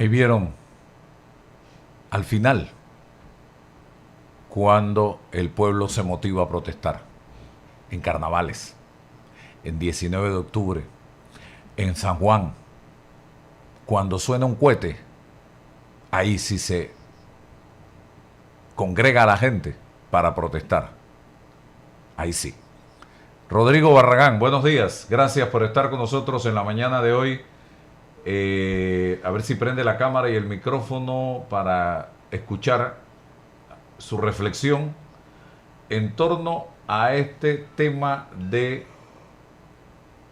Ahí vieron al final cuando el pueblo se motiva a protestar. En carnavales, en 19 de octubre, en San Juan, cuando suena un cohete, ahí sí se congrega a la gente para protestar. Ahí sí. Rodrigo Barragán, buenos días. Gracias por estar con nosotros en la mañana de hoy. A ver si prende la cámara y el micrófono para escuchar su reflexión en torno a este tema de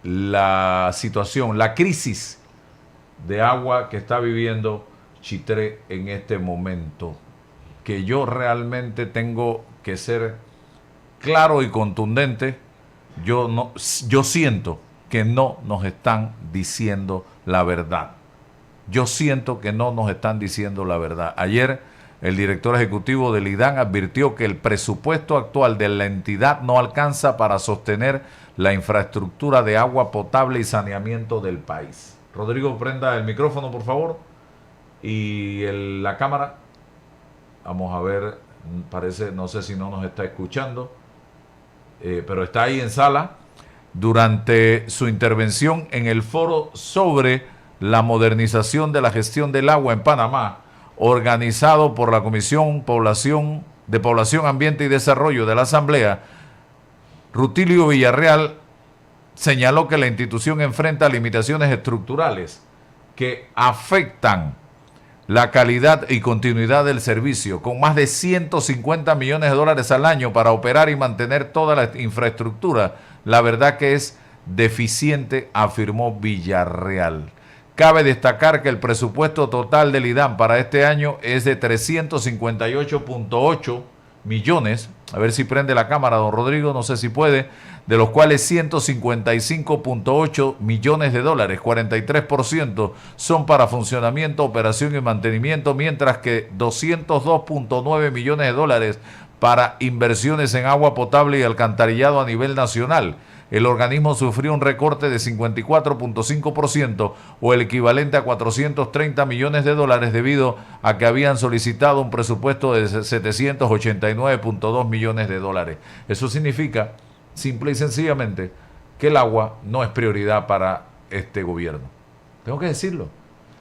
la situación, la crisis de agua que está viviendo Chitré en este momento, que yo realmente tengo que ser claro y contundente. Yo siento que no nos están diciendo la verdad. Yo siento que no nos están diciendo la verdad. Ayer el director ejecutivo del IDAN advirtió que el presupuesto actual de la entidad no alcanza para sostener la infraestructura de agua potable y saneamiento del país. Rodrigo, prenda el micrófono, por favor, y la cámara. Vamos a ver, parece, no sé si no nos está escuchando, pero está ahí en sala. Durante su intervención en el foro sobre la modernización de la gestión del agua en Panamá, organizado por la Comisión de Población, Ambiente y Desarrollo de la Asamblea, Rutilio Villarreal señaló que la institución enfrenta limitaciones estructurales que afectan la calidad y continuidad del servicio, con más de 150 millones de dólares al año para operar y mantener toda la infraestructura. La verdad que es deficiente, afirmó Villarreal. Cabe destacar que el presupuesto total del IDAN para este año es de 358.8 millones, a ver si prende la cámara, don Rodrigo, no sé si puede, de los cuales 155.8 millones de dólares, 43%, son para funcionamiento, operación y mantenimiento, mientras que 202.9 millones de dólares para inversiones en agua potable y alcantarillado a nivel nacional. El organismo sufrió un recorte de 54.5% o el equivalente a 430 millones de dólares debido a que habían solicitado un presupuesto de 789.2 millones de dólares. Eso significa, simple y sencillamente, que el agua no es prioridad para este gobierno. Tengo que decirlo.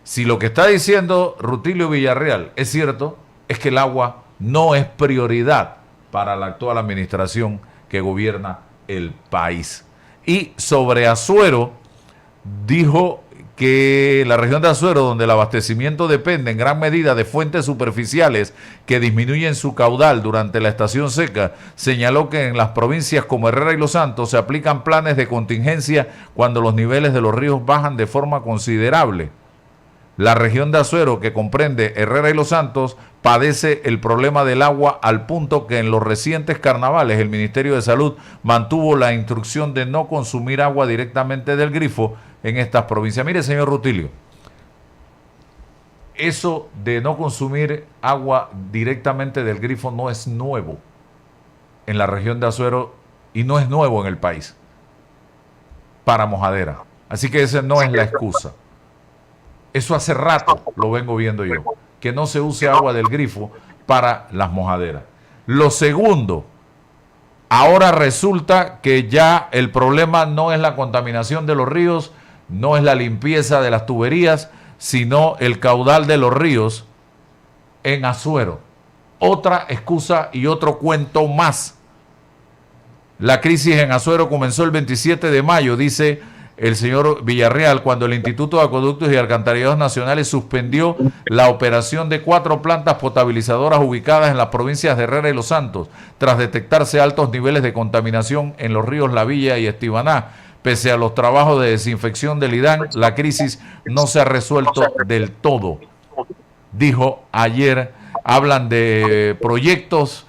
Si lo que está diciendo Rutilio Villarreal es cierto, es que el agua no es prioridad para la actual administración que gobierna el país. Y sobre Azuero, dijo que la región de Azuero, donde el abastecimiento depende en gran medida de fuentes superficiales que disminuyen su caudal durante la estación seca, señaló que en las provincias como Herrera y Los Santos se aplican planes de contingencia cuando los niveles de los ríos bajan de forma considerable. La región de Azuero, que comprende Herrera y Los Santos, padece el problema del agua al punto que en los recientes carnavales el Ministerio de Salud mantuvo la instrucción de no consumir agua directamente del grifo en estas provincias. Mire, señor Rutilio, eso de no consumir agua directamente del grifo no es nuevo en la región de Azuero y no es nuevo en el país para mojadera. Así que esa no es la excusa. Eso hace rato lo vengo viendo yo, que no se use agua del grifo para las mojaderas. Lo segundo, ahora resulta que ya el problema no es la contaminación de los ríos, no es la limpieza de las tuberías, sino el caudal de los ríos en Azuero. Otra excusa y otro cuento más. La crisis en Azuero comenzó el 27 de mayo, dice el señor Villarreal, cuando el Instituto de Acueductos y Alcantarillados Nacionales suspendió la operación de 4 plantas potabilizadoras ubicadas en las provincias de Herrera y Los Santos, tras detectarse altos niveles de contaminación en los ríos La Villa y Estibaná. Pese a los trabajos de desinfección del IDAN, la crisis no se ha resuelto del todo. Dijo ayer, hablan de proyectos.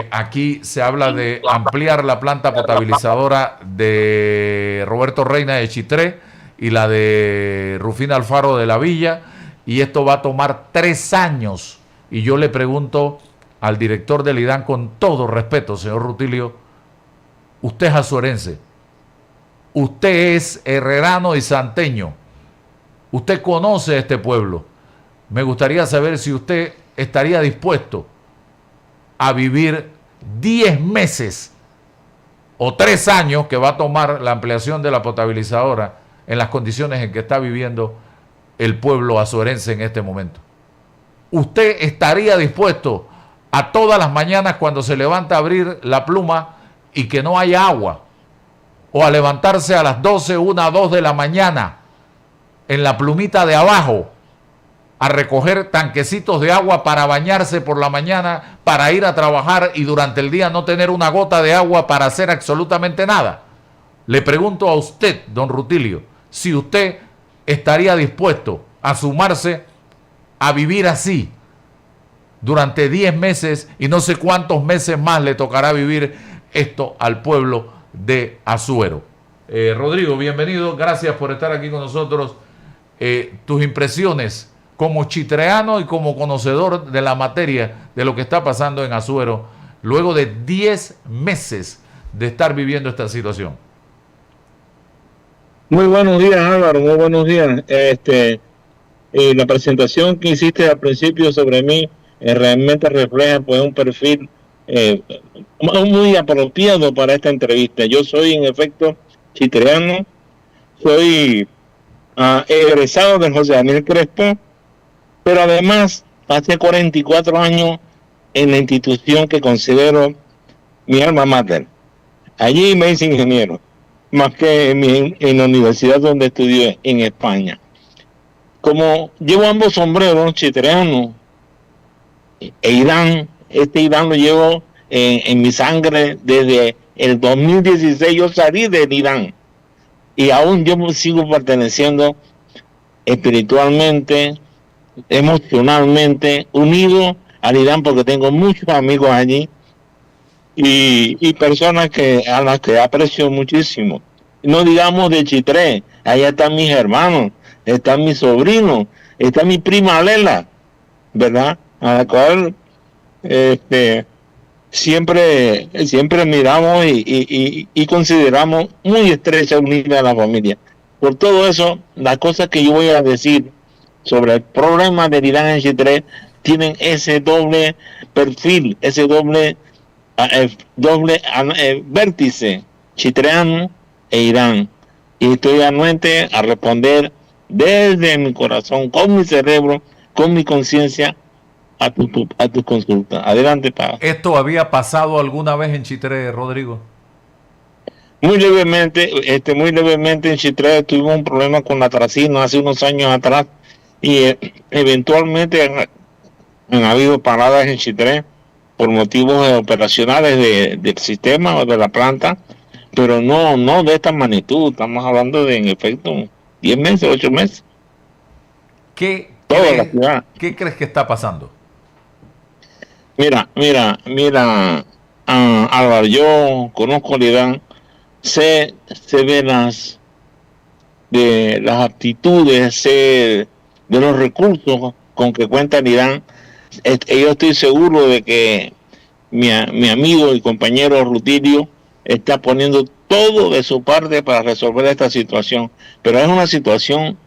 Aquí se habla de ampliar la planta potabilizadora de Roberto Reina de Chitré y la de Rufina Alfaro de La Villa, y esto va a tomar 3 años. Y yo le pregunto al director del IDAN con todo respeto, señor Rutilio, usted es azuerense, usted es herrerano y santeño, usted conoce este pueblo, me gustaría saber si usted estaría dispuesto a vivir 10 meses o 3 años que va a tomar la ampliación de la potabilizadora en las condiciones en que está viviendo el pueblo azuerense en este momento. ¿Usted estaría dispuesto a todas las mañanas cuando se levanta a abrir la pluma y que no haya agua? ¿O a levantarse a las 12, 1, 2 de la mañana en la plumita de abajo a recoger tanquecitos de agua para bañarse por la mañana, para ir a trabajar y durante el día no tener una gota de agua para hacer absolutamente nada? Le pregunto a usted, don Rutilio, si usted estaría dispuesto a sumarse a vivir así durante 10 meses y no sé cuántos meses más le tocará vivir esto al pueblo de Azuero. Rodrigo, bienvenido, gracias por estar aquí con nosotros. Tus impresiones como chitreano y como conocedor de la materia de lo que está pasando en Azuero luego de 10 meses de estar viviendo esta situación. Muy buenos días, Álvaro, muy buenos días. La presentación que hiciste al principio sobre mí realmente refleja pues un perfil muy apropiado para esta entrevista. Yo soy en efecto chitreano, soy egresado de José Daniel Crespo, pero además hace 44 años en la institución que considero mi alma mater. Allí me hice ingeniero, más que en la universidad donde estudié en España. Como llevo ambos sombreros, chitreano e Irán, este Irán lo llevo en mi sangre desde el 2016. Yo salí del Irán y aún yo sigo perteneciendo espiritualmente, emocionalmente, unido al Irán porque tengo muchos amigos allí y personas a las que aprecio muchísimo. No digamos de Chitré, allá están mis hermanos, están mis sobrinos, está mi prima Lela, ¿verdad? A la cual siempre miramos y consideramos muy estrecha, unida a la familia. Por todo eso, las cosas que yo voy a decir sobre el problema del Irán en Chitré tienen ese doble perfil, ese doble vértice, chitreano e Irán. Y estoy anuente a responder desde mi corazón, con mi cerebro, con mi conciencia, a tu consulta. Adelante, Pablo. ¿Esto había pasado alguna vez en Chitré, Rodrigo? Muy levemente en Chitré tuvimos un problema con la tracina hace unos años atrás y eventualmente han habido paradas en Chitré por motivos operacionales del sistema o de la planta, pero no de esta magnitud. Estamos hablando de, en efecto, 10 meses, 8 meses. ¿Qué crees que está pasando? Mira, Álvaro, yo conozco al Irán, sé de las aptitudes, sé de los recursos con que cuenta el Irán. Yo estoy seguro de que mi amigo y compañero Rutilio está poniendo todo de su parte para resolver esta situación, pero es una situación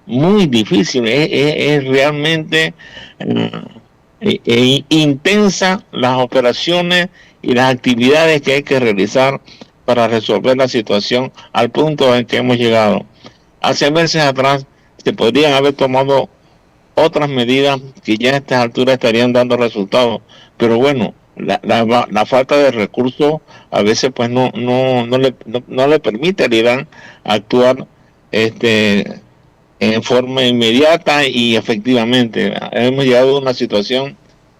muy difícil, es realmente intensa las operaciones y las actividades que hay que realizar para resolver la situación al punto en que hemos llegado. Hace meses atrás se podrían haber tomado otras medidas que ya a estas alturas estarían dando resultados, pero bueno, la falta de recursos a veces pues no le permite al Irán actuar en forma inmediata y efectivamente. Hemos llegado a una situación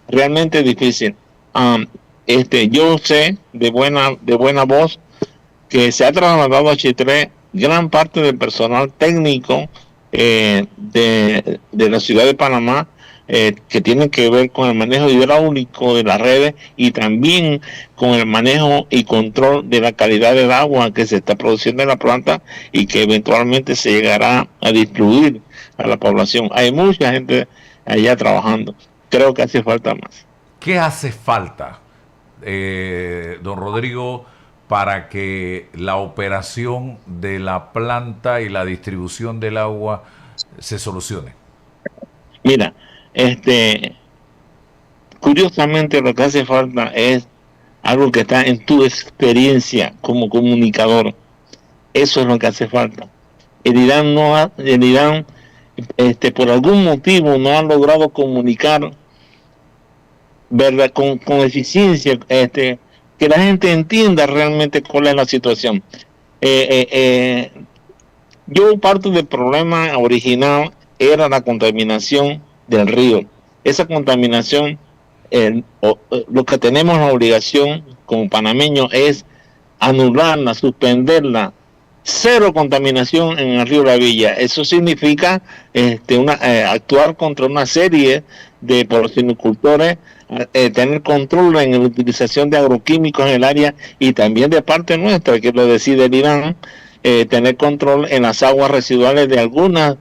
realmente difícil. Yo sé de buena voz que se ha trasladado a Chitré gran parte del personal técnico de la ciudad de Panamá, que tienen que ver con el manejo hidráulico de las redes y también con el manejo y control de la calidad del agua que se está produciendo en la planta y que eventualmente se llegará a distribuir a la población. Hay mucha gente allá trabajando. Creo que hace falta más. ¿Qué hace falta, don Rodrigo, para que la operación de la planta y la distribución del agua se solucione? Mira, curiosamente lo que hace falta es algo que está en tu experiencia como comunicador. Eso es lo que hace falta. El Irán por algún motivo no ha logrado comunicar, ¿verdad?, con eficiencia, que la gente entienda realmente cuál es la situación. Yo parto del problema original era la contaminación del río. Esa contaminación, lo que tenemos la obligación como panameños es anularla, suspenderla. Cero contaminación en el río La Villa. Eso significa actuar contra una serie de porcinocultores, tener control en la utilización de agroquímicos en el área y también de parte nuestra, que lo decide el Irán, tener control en las aguas residuales de algunas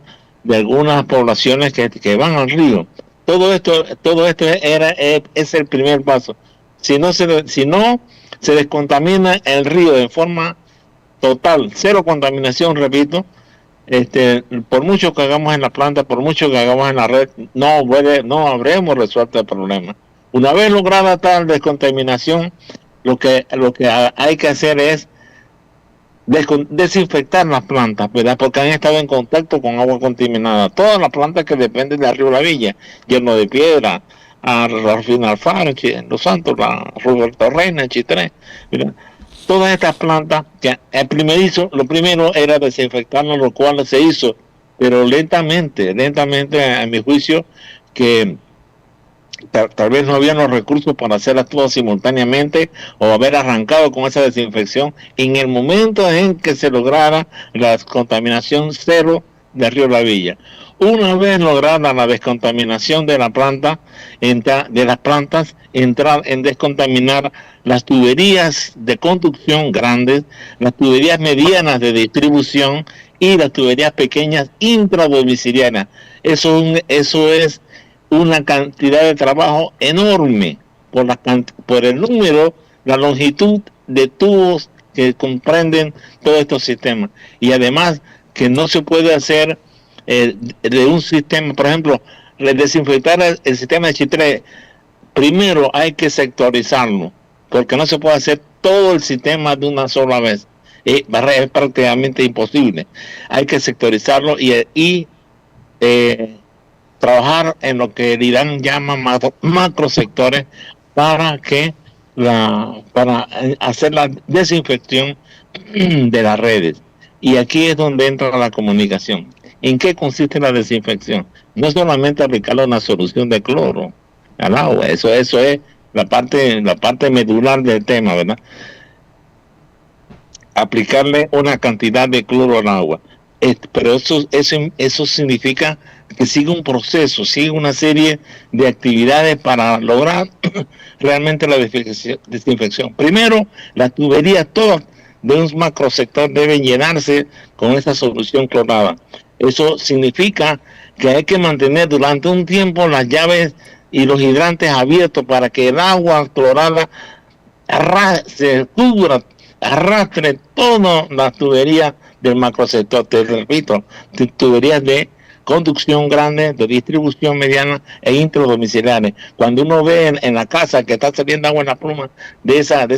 poblaciones que van al río. Todo esto es el primer paso. Si no se descontamina el río de forma total, cero contaminación, repito, por mucho que hagamos en la planta, por mucho que hagamos en la red, no habremos resuelto el problema. Una vez lograda tal descontaminación, lo que hay que hacer es desinfectar las plantas, ¿verdad? Porque han estado en contacto con agua contaminada. Todas las plantas que dependen del río La Villa, Yerno de Piedra, a Rafina Alfaro, Los Santos, la Roberto Reina, Chitré, ¿verdad? Todas estas plantas, que lo primero era desinfectarlas, lo cual se hizo, pero lentamente, a mi juicio, que tal vez no había los recursos para hacerlas todas simultáneamente o haber arrancado con esa desinfección en el momento en que se lograra la contaminación cero del río La Villa. Una vez lograda la descontaminación de la planta, de las plantas, entrar en descontaminar las tuberías de conducción grandes, las tuberías medianas de distribución y las tuberías pequeñas intradomicilianas. Eso es una cantidad de trabajo enorme por el número, la longitud de tubos que comprenden todos estos sistemas. Y además que no se puede hacer de un sistema, por ejemplo, desinfectar el sistema de Chitré. Primero hay que sectorizarlo, porque no se puede hacer todo el sistema de una sola vez. Es prácticamente imposible. Hay que sectorizarlo y trabajar en lo que el Irán llama macrosectores para hacer la desinfección de las redes. Y aquí es donde entra la comunicación. ¿En qué consiste la desinfección? No solamente aplicarle una solución de cloro al agua, eso es la parte medular del tema, ¿verdad? Aplicarle una cantidad de cloro al agua. Pero eso significa que sigue un proceso, sigue una serie de actividades para lograr realmente la desinfección. Primero, las tuberías todas de un macrosector deben llenarse con esa solución clorada. Eso significa que hay que mantener durante un tiempo las llaves y los hidrantes abiertos para que el agua clorada se cubra, arrastre todas las tuberías del macrosector. Te repito, tuberías de conducción grande, de distribución mediana e intradomiciliaria. Cuando uno ve en la casa que está saliendo agua en la pluma de esa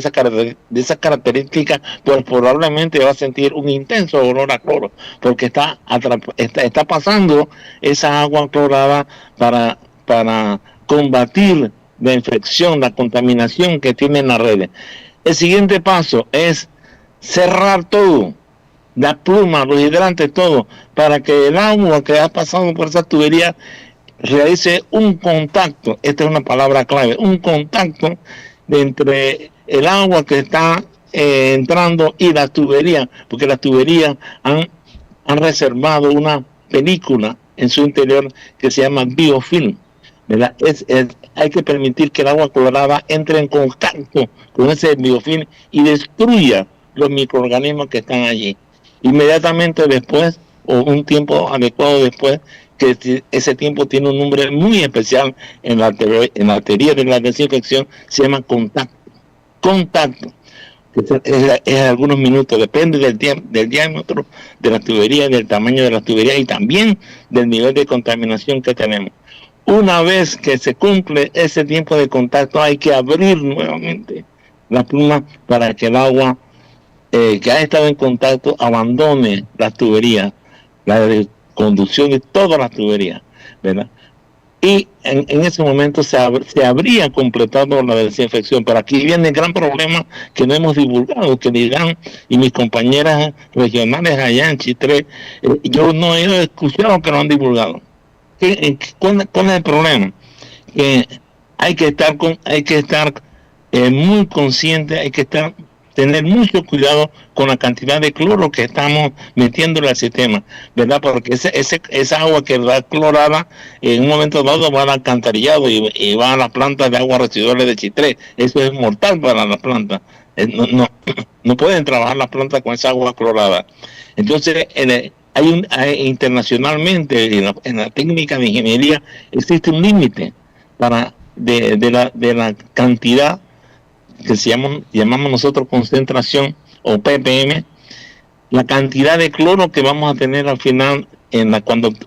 característica, pues probablemente va a sentir un intenso olor a cloro, porque está pasando esa agua clorada para combatir la infección, la contaminación que tienen las redes. El siguiente paso es cerrar todo, la pluma, los hidrantes, todo, para que el agua que ha pasado por esa tubería realice un contacto. Esta es una palabra clave, un contacto entre el agua que está entrando y la tubería, porque las tuberías han reservado una película en su interior que se llama biofilm, ¿verdad? Hay que permitir que el agua clorada entre en contacto con ese biofilm y destruya los microorganismos que están allí. Inmediatamente después, o un tiempo adecuado después, que ese tiempo tiene un nombre muy especial en la teoría de la desinfección, se llama contacto. Es algunos minutos, depende del diámetro de la tubería, del tamaño de la tubería y también del nivel de contaminación que tenemos. Una vez que se cumple ese tiempo de contacto, hay que abrir nuevamente la pluma para que el agua que ha estado en contacto abandone las tuberías, la de conducción de todas las tuberías, ¿verdad? Y en ese momento se habría completado la desinfección. Pero aquí viene el gran problema que no hemos divulgado, que dirán, y mis compañeras regionales allá en Chitré, yo no he escuchado que lo han divulgado. ¿Cuál es el problema? Que hay que estar muy consciente, tener mucho cuidado con la cantidad de cloro que estamos metiéndole al sistema, ¿verdad? Porque esa agua que va clorada, en un momento dado va al alcantarillado y va a la planta de aguas residuales de Chitré. Eso es mortal para la planta. No pueden trabajar las plantas con esa agua clorada. Entonces, internacionalmente, en la técnica de ingeniería, existe un límite de la cantidad que llamamos nosotros concentración o ppm, la cantidad de cloro que vamos a tener al final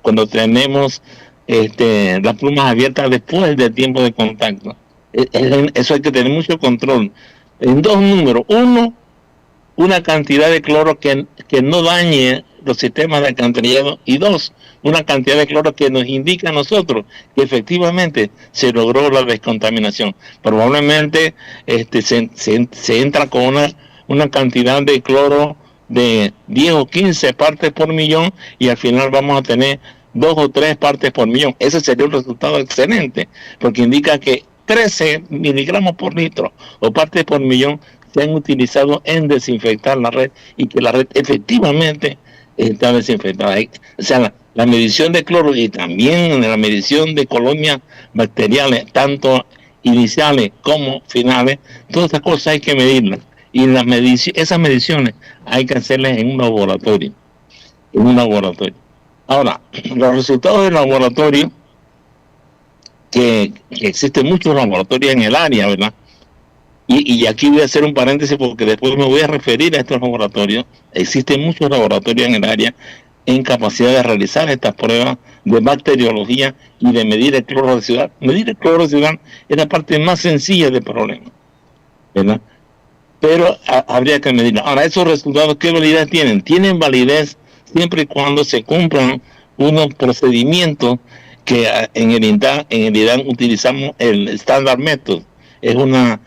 cuando tenemos las plumas abiertas después del tiempo de contacto. Eso hay que tener mucho control. En dos números: uno, una cantidad de cloro que no dañe los sistemas de alcantarillado, y dos, una cantidad de cloro que nos indica a nosotros que efectivamente se logró la descontaminación. Probablemente se entra con una cantidad de cloro de 10 o 15 partes por millón y al final vamos a tener 2 o 3 partes por millón. Ese sería un resultado excelente, porque indica que 13 miligramos por litro o partes por millón se han utilizado en desinfectar la red y que la red efectivamente está desinfectada. O sea, la medición de cloro y también la medición de colonias bacteriales, tanto iniciales como finales, todas estas cosas hay que medirlas. Y esas mediciones hay que hacerlas en un laboratorio. Ahora, los resultados del laboratorio, que existen muchos laboratorios en el área, ¿verdad? Y aquí voy a hacer un paréntesis porque después me voy a referir a estos laboratorios. Existen muchos laboratorios en el área en capacidad de realizar estas pruebas de bacteriología y de medir el cloro residual. Medir el cloro residual es la parte más sencilla del problema, ¿verdad? Pero habría que medirlo. Ahora, esos resultados, ¿qué validez tienen? Tienen validez siempre y cuando se cumplan unos procedimientos que en el IDAN utilizamos el Standard Method. Es una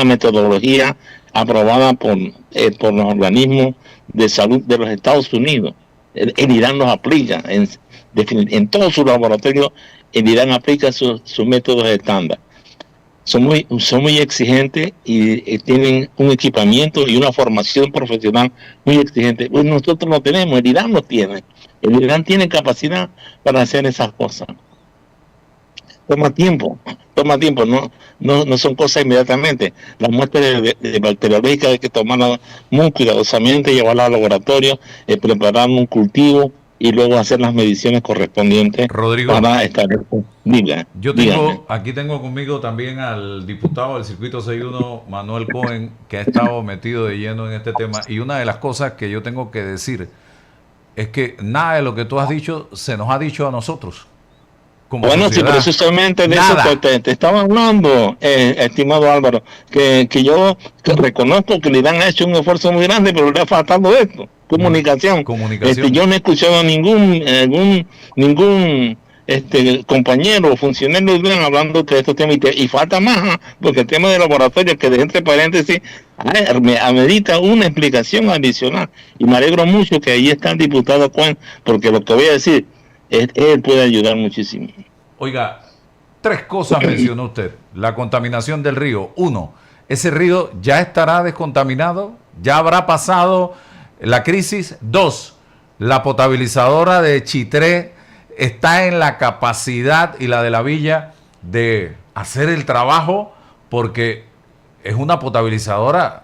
metodología aprobada por los organismos de salud de los Estados Unidos. El IDAN los aplica en todos sus laboratorios. El IDAN aplica sus métodos estándar. Son muy exigentes y tienen un equipamiento y una formación profesional muy exigente. Pues nosotros no tenemos, el IDAN lo tiene. El IDAN tiene capacidad para hacer esas cosas. Toma tiempo, no son cosas inmediatamente. Las muestras de bacteriológicas hay que tomarlas muy cuidadosamente, llevarlas al laboratorio, preparar un cultivo y luego hacer las mediciones correspondientes. Rodrigo, para establecer. Aquí tengo conmigo también al diputado del Circuito 61, Manuel Cohen, que ha estado metido de lleno en este tema. Y una de las cosas que yo tengo que decir es que nada de lo que tú has dicho se nos ha dicho a nosotros. Bueno, sí, precisamente de nada. Eso te estaba hablando, estimado Álvaro, que yo reconozco que le han hecho un esfuerzo muy grande, pero le ha faltado esto, comunicación. Yo no he escuchado a ningún compañero o funcionario hablando de estos temas, y falta más, porque el tema de laboratorio, que de entre paréntesis, amerita una explicación adicional, y me alegro mucho que ahí está el diputado Juan, porque lo que voy a decir, él puede ayudar muchísimo. Oiga, 3 cosas mencionó usted. La contaminación del río. 1, ¿ese río ya estará descontaminado? ¿Ya habrá pasado la crisis? 2, la potabilizadora de Chitré está en la capacidad, y la de la villa, de hacer el trabajo, porque es una potabilizadora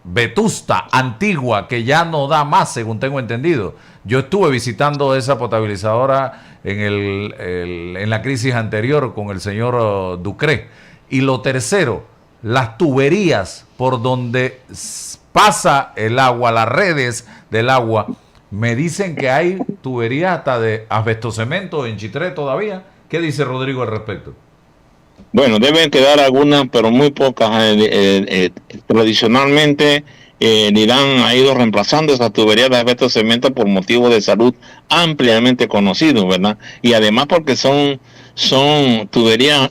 vetusta, antigua, que ya no da más, según tengo entendido. Yo estuve visitando esa potabilizadora en la crisis anterior con el señor Ducré. Y lo tercero, las tuberías por donde pasa el agua, las redes del agua, me dicen que hay tuberías hasta de asbestocemento en Chitré todavía. ¿Qué dice Rodrigo al respecto? Bueno, deben quedar algunas, pero muy pocas. Tradicionalmente, el Irán ha ido reemplazando esas tuberías de asbestocemento por motivos de salud ampliamente conocidos, ¿verdad? Y además porque son tuberías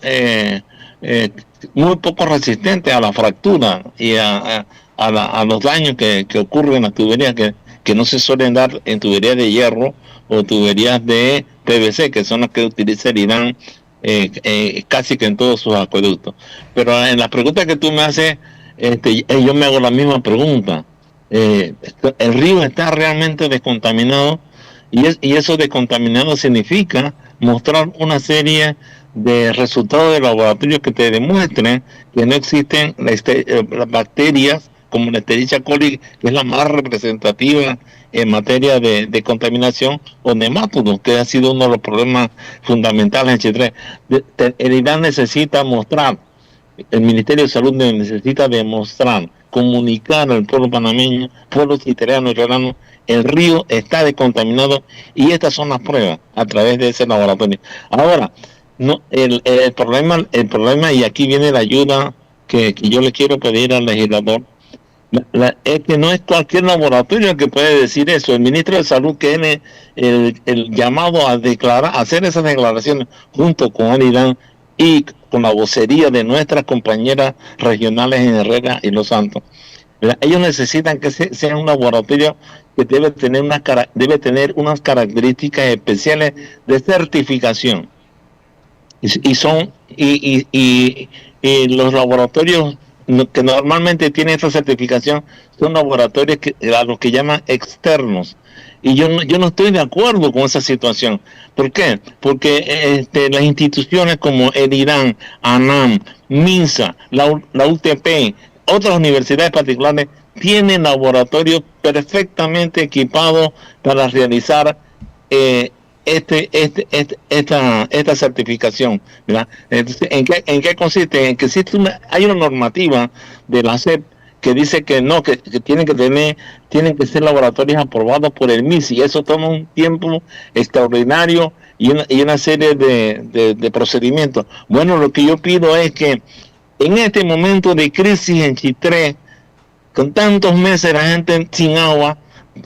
muy poco resistentes a la fractura y a los daños que ocurren en las tuberías que no se suelen dar en tuberías de hierro o tuberías de PVC, que son las que utiliza el Irán casi que en todos sus acueductos. Pero en las preguntas que tú me haces, yo me hago la misma pregunta. ¿El río está realmente descontaminado? Y eso descontaminado significa mostrar una serie de resultados de laboratorio que te demuestren que no existen las bacterias como la Escherichia coli, que es la más representativa en materia de contaminación, o nematodos, que ha sido uno de los problemas fundamentales en Chitré. El Irán necesita mostrar, el Ministerio de Salud necesita demostrar, comunicar al pueblo panameño, pueblo chitreano y relano, el río está descontaminado y estas son las pruebas a través de ese laboratorio. Ahora, no, el problema, y aquí viene la ayuda que yo le quiero pedir al legislador, es que no es cualquier laboratorio el que puede decir eso. El ministro de Salud, que tiene el llamado a hacer esas declaraciones junto con el Irán y con la vocería de nuestras compañeras regionales en Herrera y Los Santos. Ellos necesitan que sea un laboratorio que debe tener unas características especiales de certificación. Y los laboratorios que normalmente tienen esta certificación son laboratorios a los que llaman externos. Y yo no estoy de acuerdo con esa situación. ¿Por qué? Porque las instituciones como el Irán, ANAM, MINSA, la UTP, otras universidades particulares tienen laboratorios perfectamente equipados para realizar esta certificación, ¿verdad? Entonces, ¿en qué consiste? En que hay una normativa de la SEP que dice que no, que tienen que ser laboratorios aprobados por el MISI, y eso toma un tiempo extraordinario y una serie de procedimientos. Bueno, lo que yo pido es que en este momento de crisis en Chitré, con tantos meses la gente sin agua,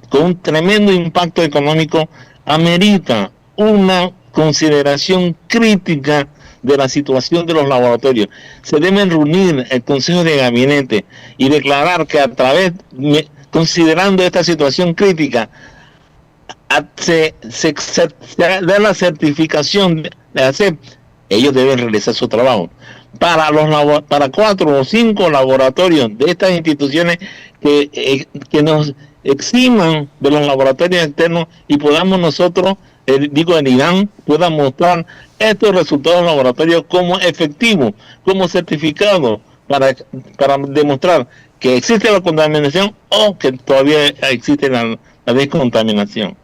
con un tremendo impacto económico, amerita una consideración crítica de la situación de los laboratorios. Se deben reunir el Consejo de Gabinete y declarar que considerando esta situación crítica, se da la certificación de hacer, ellos deben realizar su trabajo. Para 4 o 5 laboratorios de estas instituciones que nos eximan de los laboratorios externos y podamos nosotros, el Irán pueda mostrar estos resultados laboratorios como efectivos, como certificados, para demostrar que existe la contaminación o que todavía existe la descontaminación,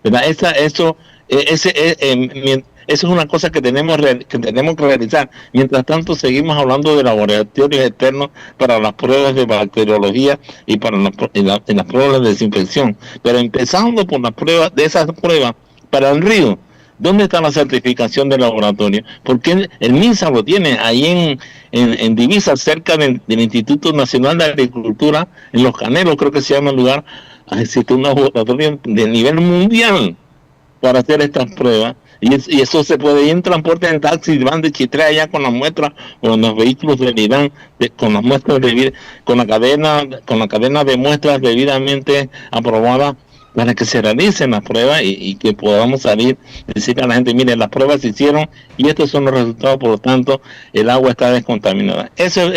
¿verdad? Eso es una cosa que tenemos que realizar. Mientras tanto, seguimos hablando de laboratorios externos para las pruebas de bacteriología y para las pruebas de desinfección. Pero empezando por las pruebas, de esas pruebas para el río, ¿dónde está la certificación del laboratorio? Porque el MINSA lo tiene ahí en Divisa, cerca del Instituto Nacional de Agricultura, en Los Canelos, creo que se llama el lugar. Existe un laboratorio de nivel mundial para hacer estas pruebas. Y eso se puede ir en transporte, en taxi, van de Chitré allá con las muestras, con los vehículos del Irán, con las muestras con la cadena de muestras debidamente aprobada, para que se realicen las pruebas y que podamos salir y decir a la gente, mire, las pruebas se hicieron y estos son los resultados, por lo tanto, el agua está descontaminada. Eso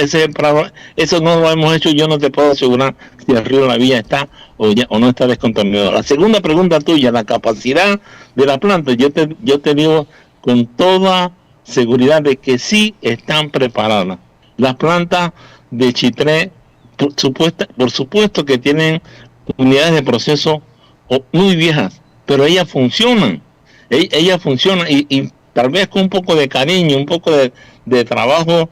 no lo hemos hecho, yo no te puedo asegurar si el río La Villa está o no está descontaminado. La segunda pregunta tuya, la capacidad de la planta, yo te digo con toda seguridad de que sí están preparadas. Las plantas de Chitré, por supuesto que tienen unidades de proceso muy viejas, pero ellas funcionan. Ellas funcionan y tal vez con un poco de cariño, un poco de trabajo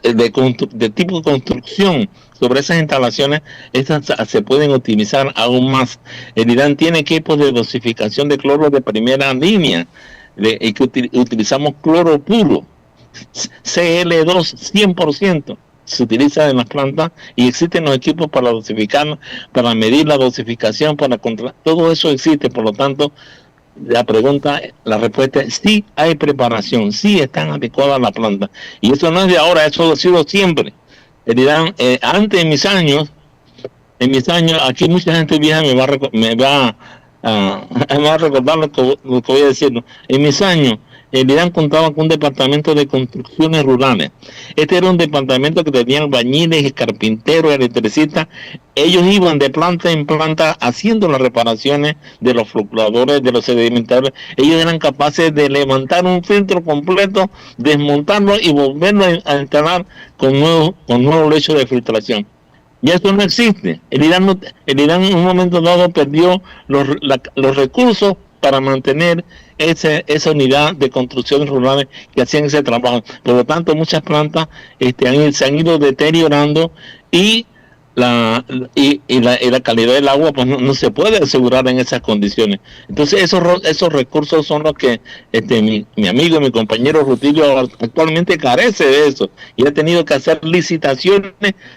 de tipo de construcción sobre esas instalaciones, estas se pueden optimizar aún más. El Irán tiene equipos de dosificación de cloro de primera línea, y que utilizamos cloro puro, CL2 100%. Se utiliza en las plantas y existen los equipos para dosificar, para medir la dosificación, para controlar. Todo eso existe, por lo tanto, la respuesta es sí, hay preparación, sí están adecuadas las plantas. Y eso no es de ahora, eso ha sido siempre. El Irán, antes en mis años, aquí mucha gente vieja me va a recordar lo que voy a decir, ¿no? En mis años, el Irán contaba con un departamento de construcciones rurales. Este era un departamento que tenía albañiles, carpinteros, electricistas. Ellos iban de planta en planta haciendo las reparaciones de los fluctuadores, de los sedimentadores. Ellos eran capaces de levantar un filtro completo, desmontarlo y volverlo a instalar con nuevo lecho de filtración. Ya eso no existe. El Irán en un momento dado perdió los recursos para mantener esa unidad de construcciones rurales que hacían ese trabajo. Por lo tanto, muchas plantas se han ido deteriorando y la calidad del agua pues no se puede asegurar en esas condiciones. Entonces esos recursos son los que mi amigo y mi compañero Rutilio actualmente carece de eso, y ha tenido que hacer licitaciones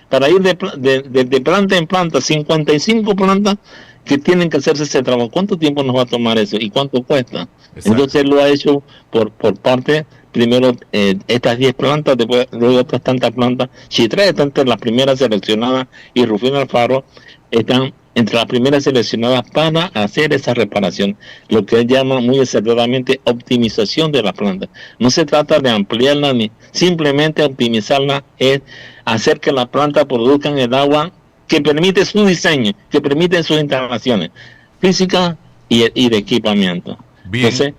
para ir de planta en planta, 55 plantas que tienen que hacerse ese trabajo. ¿Cuánto tiempo nos va a tomar eso y cuánto cuesta? Exacto. Entonces él lo ha hecho por parte, primero estas 10 plantas, después luego otras tantas plantas. Chitré está entre las primeras seleccionadas y Rufino Alfaro están entre las primeras seleccionadas para hacer esa reparación, lo que él llama muy acertadamente optimización de la planta. No se trata de ampliarla ni simplemente optimizarla, es hacer que la planta produzca el agua que permite su diseño, que permite sus instalaciones físicas y de equipamiento. Bien. Entonces,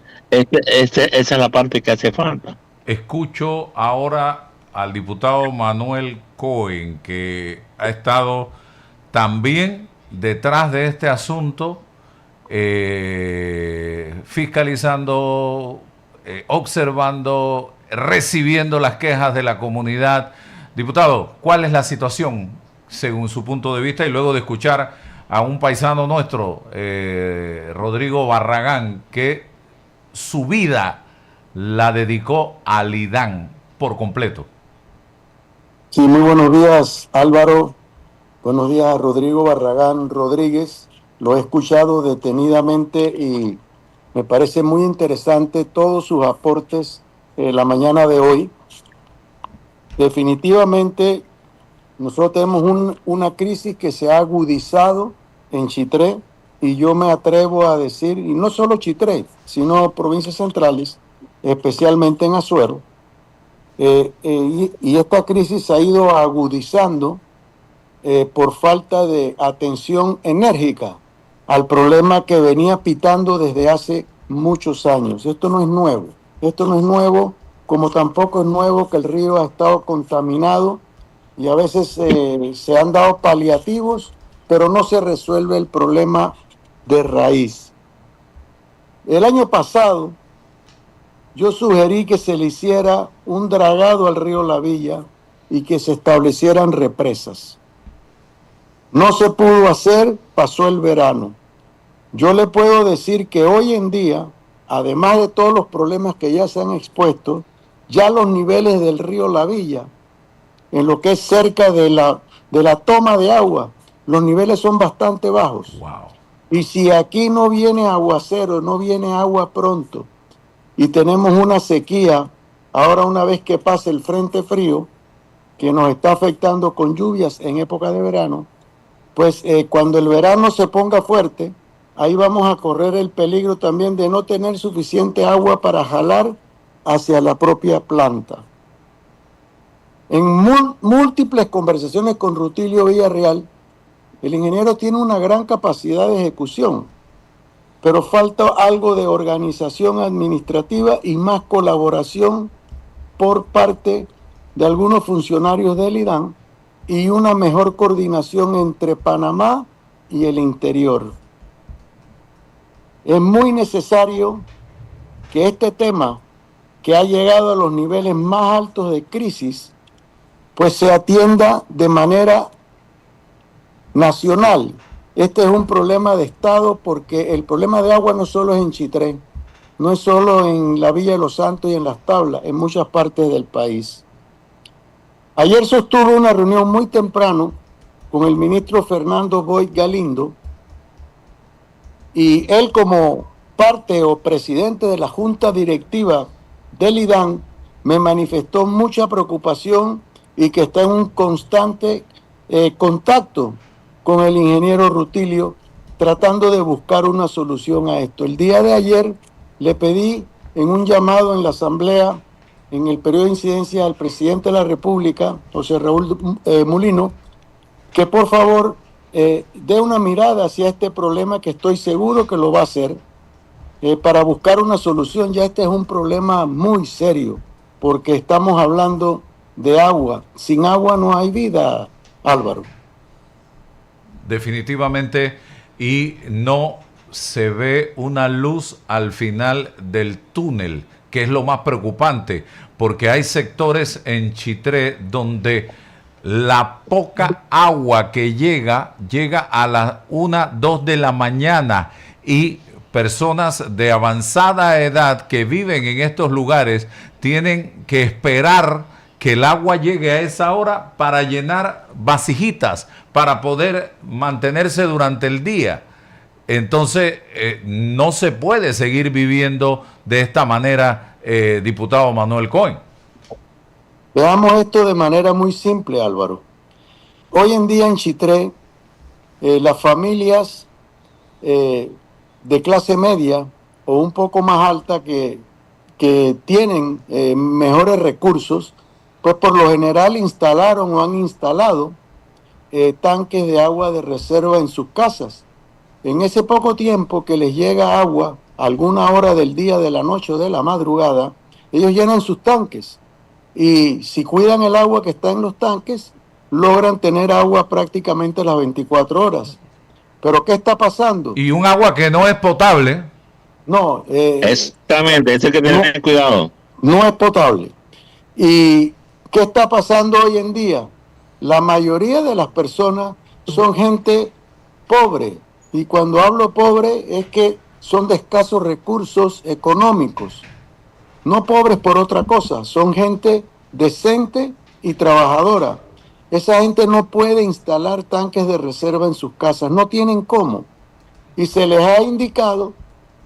esa es la parte que hace falta. Escucho ahora al diputado Manuel Cohen, que ha estado también detrás de este asunto, fiscalizando, observando, recibiendo las quejas de la comunidad. Diputado, ¿cuál es la situación según su punto de vista? Y luego de escuchar a un paisano nuestro, Rodrigo Barragán, que su vida la dedicó al Idán por completo. Sí, muy buenos días, Álvaro. Buenos días a Rodrigo Barragán Rodríguez. Lo he escuchado detenidamente y me parece muy interesante todos sus aportes la mañana de hoy. Definitivamente nosotros tenemos una crisis que se ha agudizado en Chitré, y yo me atrevo a decir, y no solo Chitré, sino provincias centrales, especialmente en Azuero, y esta crisis se ha ido agudizando por falta de atención enérgica al problema que venía pitando desde hace muchos años. Esto no es nuevo, como tampoco es nuevo que el río ha estado contaminado, y a veces se han dado paliativos, pero no se resuelve el problema de raíz. El año pasado yo sugerí que se le hiciera un dragado al río La Villa y que se establecieran represas. No se pudo hacer, pasó el verano. Yo le puedo decir que hoy en día, además de todos los problemas que ya se han expuesto, ya los niveles del río La Villa, en lo que es cerca de la toma de agua, los niveles son bastante bajos. Wow. Y si aquí no viene aguacero, no viene agua pronto, y tenemos una sequía, ahora una vez que pase el frente frío, que nos está afectando con lluvias en época de verano, pues cuando el verano se ponga fuerte, ahí vamos a correr el peligro también de no tener suficiente agua para jalar hacia la propia planta. En múltiples conversaciones con Rutilio Villarreal, el ingeniero tiene una gran capacidad de ejecución, pero falta algo de organización administrativa y más colaboración por parte de algunos funcionarios del IDAN y una mejor coordinación entre Panamá y el interior. Es muy necesario que este tema, que ha llegado a los niveles más altos de crisis, pues se atienda de manera nacional. Este es un problema de Estado porque el problema de agua no solo es en Chitré, no es solo en la Villa de los Santos y en Las Tablas, en muchas partes del país. Ayer sostuve una reunión muy temprano con el ministro Fernando Boyd Galindo y él, como parte o presidente de la junta directiva del IDAN, me manifestó mucha preocupación y que está en un constante contacto con el ingeniero Rutilio tratando de buscar una solución a esto. El día de ayer le pedí en un llamado en la asamblea, en el periodo de incidencia al presidente de la República, José Raúl Mulino, que por favor dé una mirada hacia este problema, que estoy seguro que lo va a hacer, para buscar una solución. Ya este es un problema muy serio, porque estamos hablando de agua. Sin agua no hay vida, Álvaro. Definitivamente, y no se ve una luz al final del túnel, que es lo más preocupante, porque hay sectores en Chitré donde la poca agua que llega a las 1, 2 de la mañana, y personas de avanzada edad que viven en estos lugares tienen que esperar que el agua llegue a esa hora para llenar vasijitas, para poder mantenerse durante el día. Entonces, no se puede seguir viviendo de esta manera, diputado Manuel Cohen. Veamos esto de manera muy simple, Álvaro. Hoy en día en Chitré, las familias de clase media o un poco más alta que tienen mejores recursos, pues por lo general instalaron o han instalado tanques de agua de reserva en sus casas. En ese poco tiempo que les llega agua, alguna hora del día, de la noche o de la madrugada, ellos llenan sus tanques. Y si cuidan el agua que está en los tanques, logran tener agua prácticamente las 24 horas. Pero ¿qué está pasando? Y un agua que no es potable. No. Exactamente, ese que tener cuidado. No es potable. ¿Y qué está pasando hoy en día? La mayoría de las personas son gente pobre. Y cuando hablo pobre es que son de escasos recursos económicos. No pobres por otra cosa, son gente decente y trabajadora. Esa gente no puede instalar tanques de reserva en sus casas, no tienen cómo. Y se les ha indicado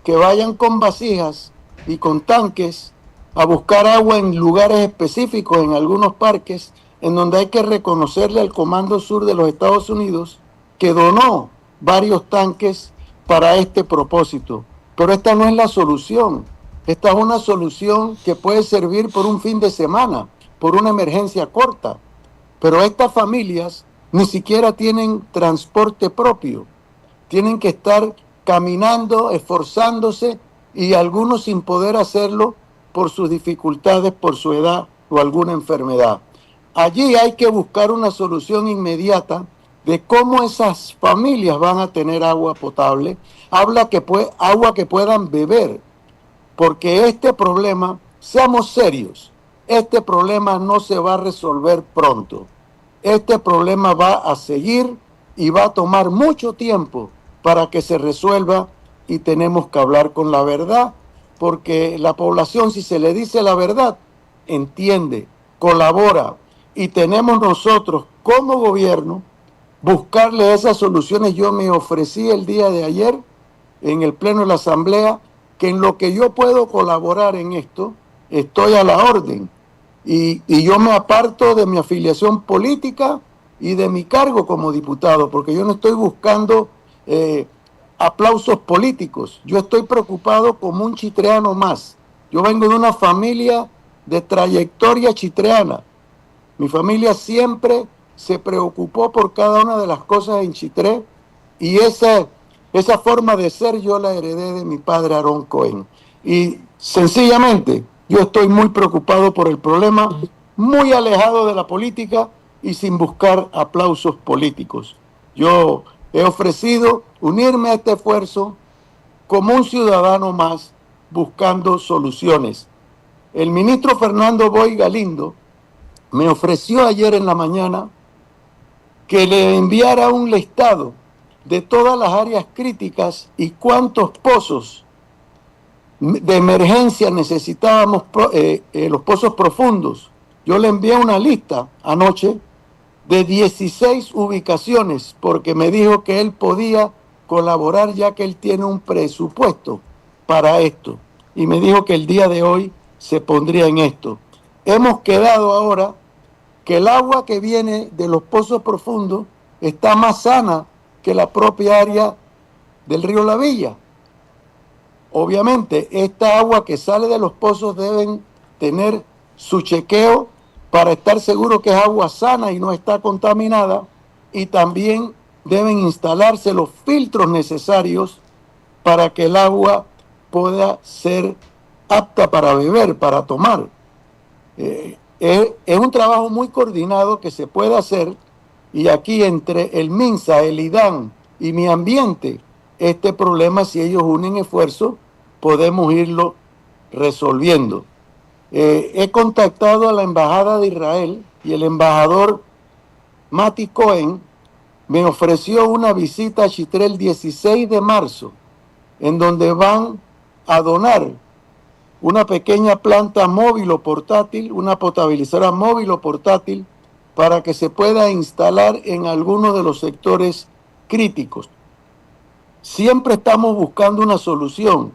que vayan con vasijas y con tanques a buscar agua en lugares específicos, en algunos parques, en donde hay que reconocerle al Comando Sur de los Estados Unidos que donó varios tanques para este propósito. Pero esta no es la solución. Esta es una solución que puede servir por un fin de semana, por una emergencia corta. Pero estas familias ni siquiera tienen transporte propio. Tienen que estar caminando, esforzándose, y algunos sin poder hacerlo por sus dificultades, por su edad o alguna enfermedad. Allí hay que buscar una solución inmediata de cómo esas familias van a tener agua potable, agua que puedan beber. Porque este problema, seamos serios, este problema no se va a resolver pronto. Este problema va a seguir y va a tomar mucho tiempo para que se resuelva, y tenemos que hablar con la verdad, porque la población, si se le dice la verdad, entiende, colabora, y tenemos nosotros como gobierno buscarle esas soluciones. Yo me ofrecí el día de ayer en el pleno de la asamblea que en lo que yo puedo colaborar en esto, estoy a la orden. Y yo me aparto de mi afiliación política y de mi cargo como diputado, porque yo no estoy buscando aplausos políticos. Yo estoy preocupado como un chitreano más. Yo vengo de una familia de trayectoria chitreana. Mi familia siempre se preocupó por cada una de las cosas en Chitré, y esa forma de ser yo la heredé de mi padre Aarón Cohen. Y sencillamente yo estoy muy preocupado por el problema, muy alejado de la política y sin buscar aplausos políticos. Yo he ofrecido unirme a este esfuerzo como un ciudadano más buscando soluciones. El ministro Fernando Boyd Galindo me ofreció ayer en la mañana que le enviara un listado de todas las áreas críticas y cuántos pozos de emergencia necesitábamos, los pozos profundos. Yo le envié una lista anoche de 16 ubicaciones porque me dijo que él podía colaborar ya que él tiene un presupuesto para esto. Y me dijo que el día de hoy se pondría en esto. Hemos quedado ahora que el agua que viene de los pozos profundos está más sana que la propia área del río La Villa. Obviamente, esta agua que sale de los pozos deben tener su chequeo para estar seguro que es agua sana y no está contaminada, y también deben instalarse los filtros necesarios para que el agua pueda ser apta para beber, para tomar. Es un trabajo muy coordinado que se puede hacer, y aquí entre el MINSA, el IDAN y Mi Ambiente, este problema, si ellos unen esfuerzos, podemos irlo resolviendo. He contactado a la Embajada de Israel y el embajador Mati Cohen me ofreció una visita a Chitré el 16 de marzo, en donde van a donar una pequeña planta móvil o portátil, una potabilizadora móvil o portátil, para que se pueda instalar en algunos de los sectores críticos. Siempre estamos buscando una solución,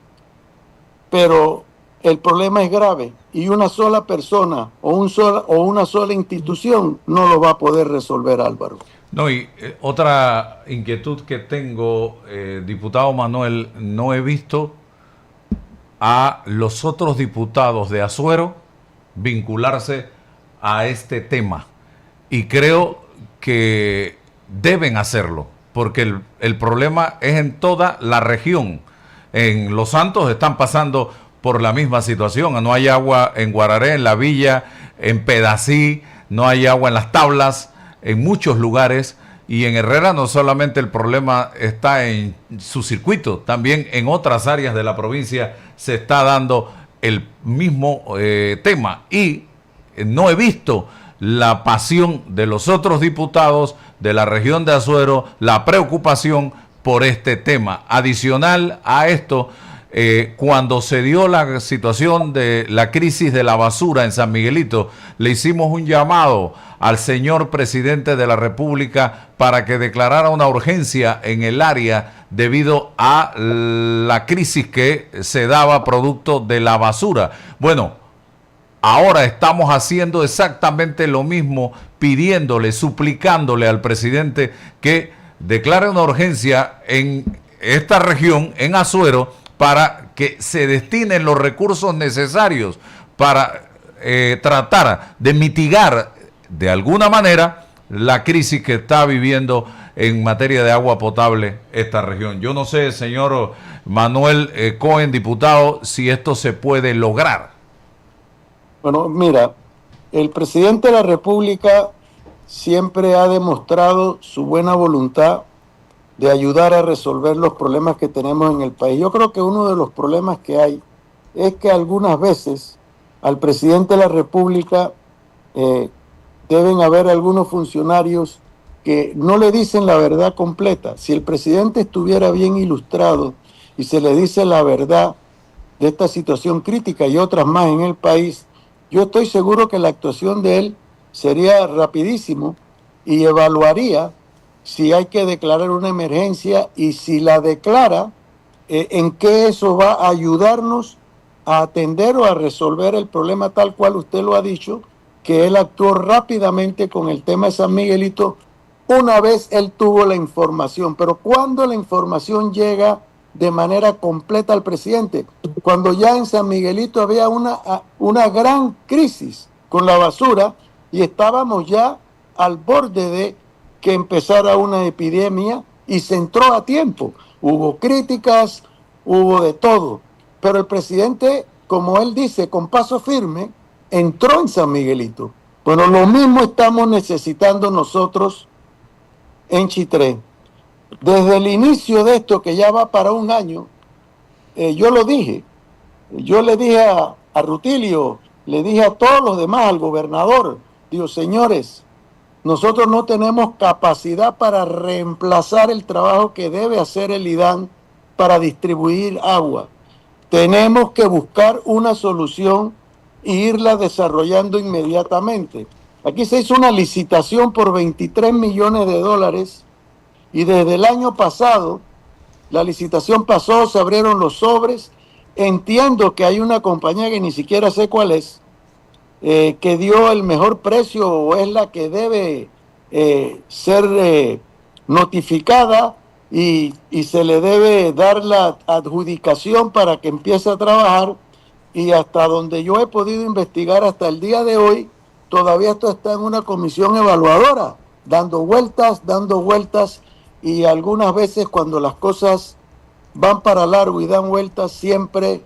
pero el problema es grave y una sola persona o una sola institución no lo va a poder resolver, Álvaro. No, y otra inquietud que tengo, diputado Manuel, no he visto a los otros diputados de Azuero vincularse a este tema, y creo que deben hacerlo, porque el problema es en toda la región. En Los Santos están pasando por la misma situación. No hay agua en Guararé, en La Villa, en Pedací, no hay agua en Las Tablas, en muchos lugares. Y en Herrera no solamente el problema está en su circuito, también en otras áreas de la provincia se está dando el mismo tema. Y no he visto la pasión de los otros diputados de la región de Azuero, la preocupación por este tema. Adicional a esto, cuando se dio la situación de la crisis de la basura en San Miguelito, le hicimos un llamado al señor presidente de la República para que declarara una urgencia en el área debido a la crisis que se daba producto de la basura. Bueno, ahora estamos haciendo exactamente lo mismo, pidiéndole, suplicándole al presidente que declare una urgencia en esta región, en Azuero, para que se destinen los recursos necesarios para tratar de mitigar de alguna manera la crisis que está viviendo en materia de agua potable esta región. Yo no sé, señor Manuel Cohen, diputado, si esto se puede lograr. Bueno, mira, el presidente de la República siempre ha demostrado su buena voluntad de ayudar a resolver los problemas que tenemos en el país. Yo creo que uno de los problemas que hay es que algunas veces al presidente de la República deben haber algunos funcionarios que no le dicen la verdad completa. Si el presidente estuviera bien ilustrado y se le dice la verdad de esta situación crítica y otras más en el país, yo estoy seguro que la actuación de él sería rapidísimo y evaluaría si hay que declarar una emergencia, y si la declara, en qué eso va a ayudarnos a atender o a resolver el problema tal cual usted lo ha dicho, que él actuó rápidamente con el tema de San Miguelito una vez él tuvo la información. Pero cuando la información llega de manera completa al presidente, cuando ya en San Miguelito había una gran crisis con la basura y estábamos ya al borde de que empezara una epidemia, y se entró a tiempo. Hubo críticas, hubo de todo, pero el presidente, como él dice, con paso firme, entró en San Miguelito. Bueno, lo mismo estamos necesitando nosotros en Chitré. Desde el inicio de esto, que ya va para un año, yo lo dije. Yo le dije a Rutilio, le dije a todos los demás, al gobernador, Digo, señores, nosotros no tenemos capacidad para reemplazar el trabajo que debe hacer el IDAN para distribuir agua. Tenemos que buscar una solución e irla desarrollando inmediatamente. Aquí se hizo una licitación por 23 millones de dólares y desde el año pasado la licitación pasó, se abrieron los sobres. Entiendo que hay una compañía que ni siquiera sé cuál es, que dio el mejor precio o es la que debe ser notificada y se le debe dar la adjudicación para que empiece a trabajar. Y hasta donde yo he podido investigar hasta el día de hoy, todavía esto está en una comisión evaluadora, dando vueltas, y algunas veces cuando las cosas van para largo y dan vueltas, siempre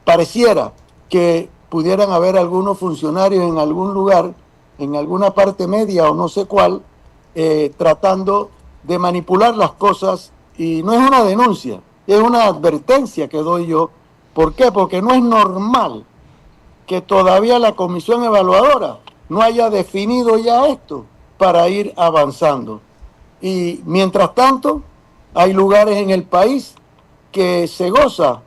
pareciera que pudieran haber algunos funcionarios en algún lugar, en alguna parte media o no sé cuál, tratando de manipular las cosas. Y no es una denuncia, es una advertencia que doy yo. ¿Por qué? Porque no es normal que todavía la comisión evaluadora no haya definido ya esto para ir avanzando. Y mientras tanto, hay lugares en el país que se goza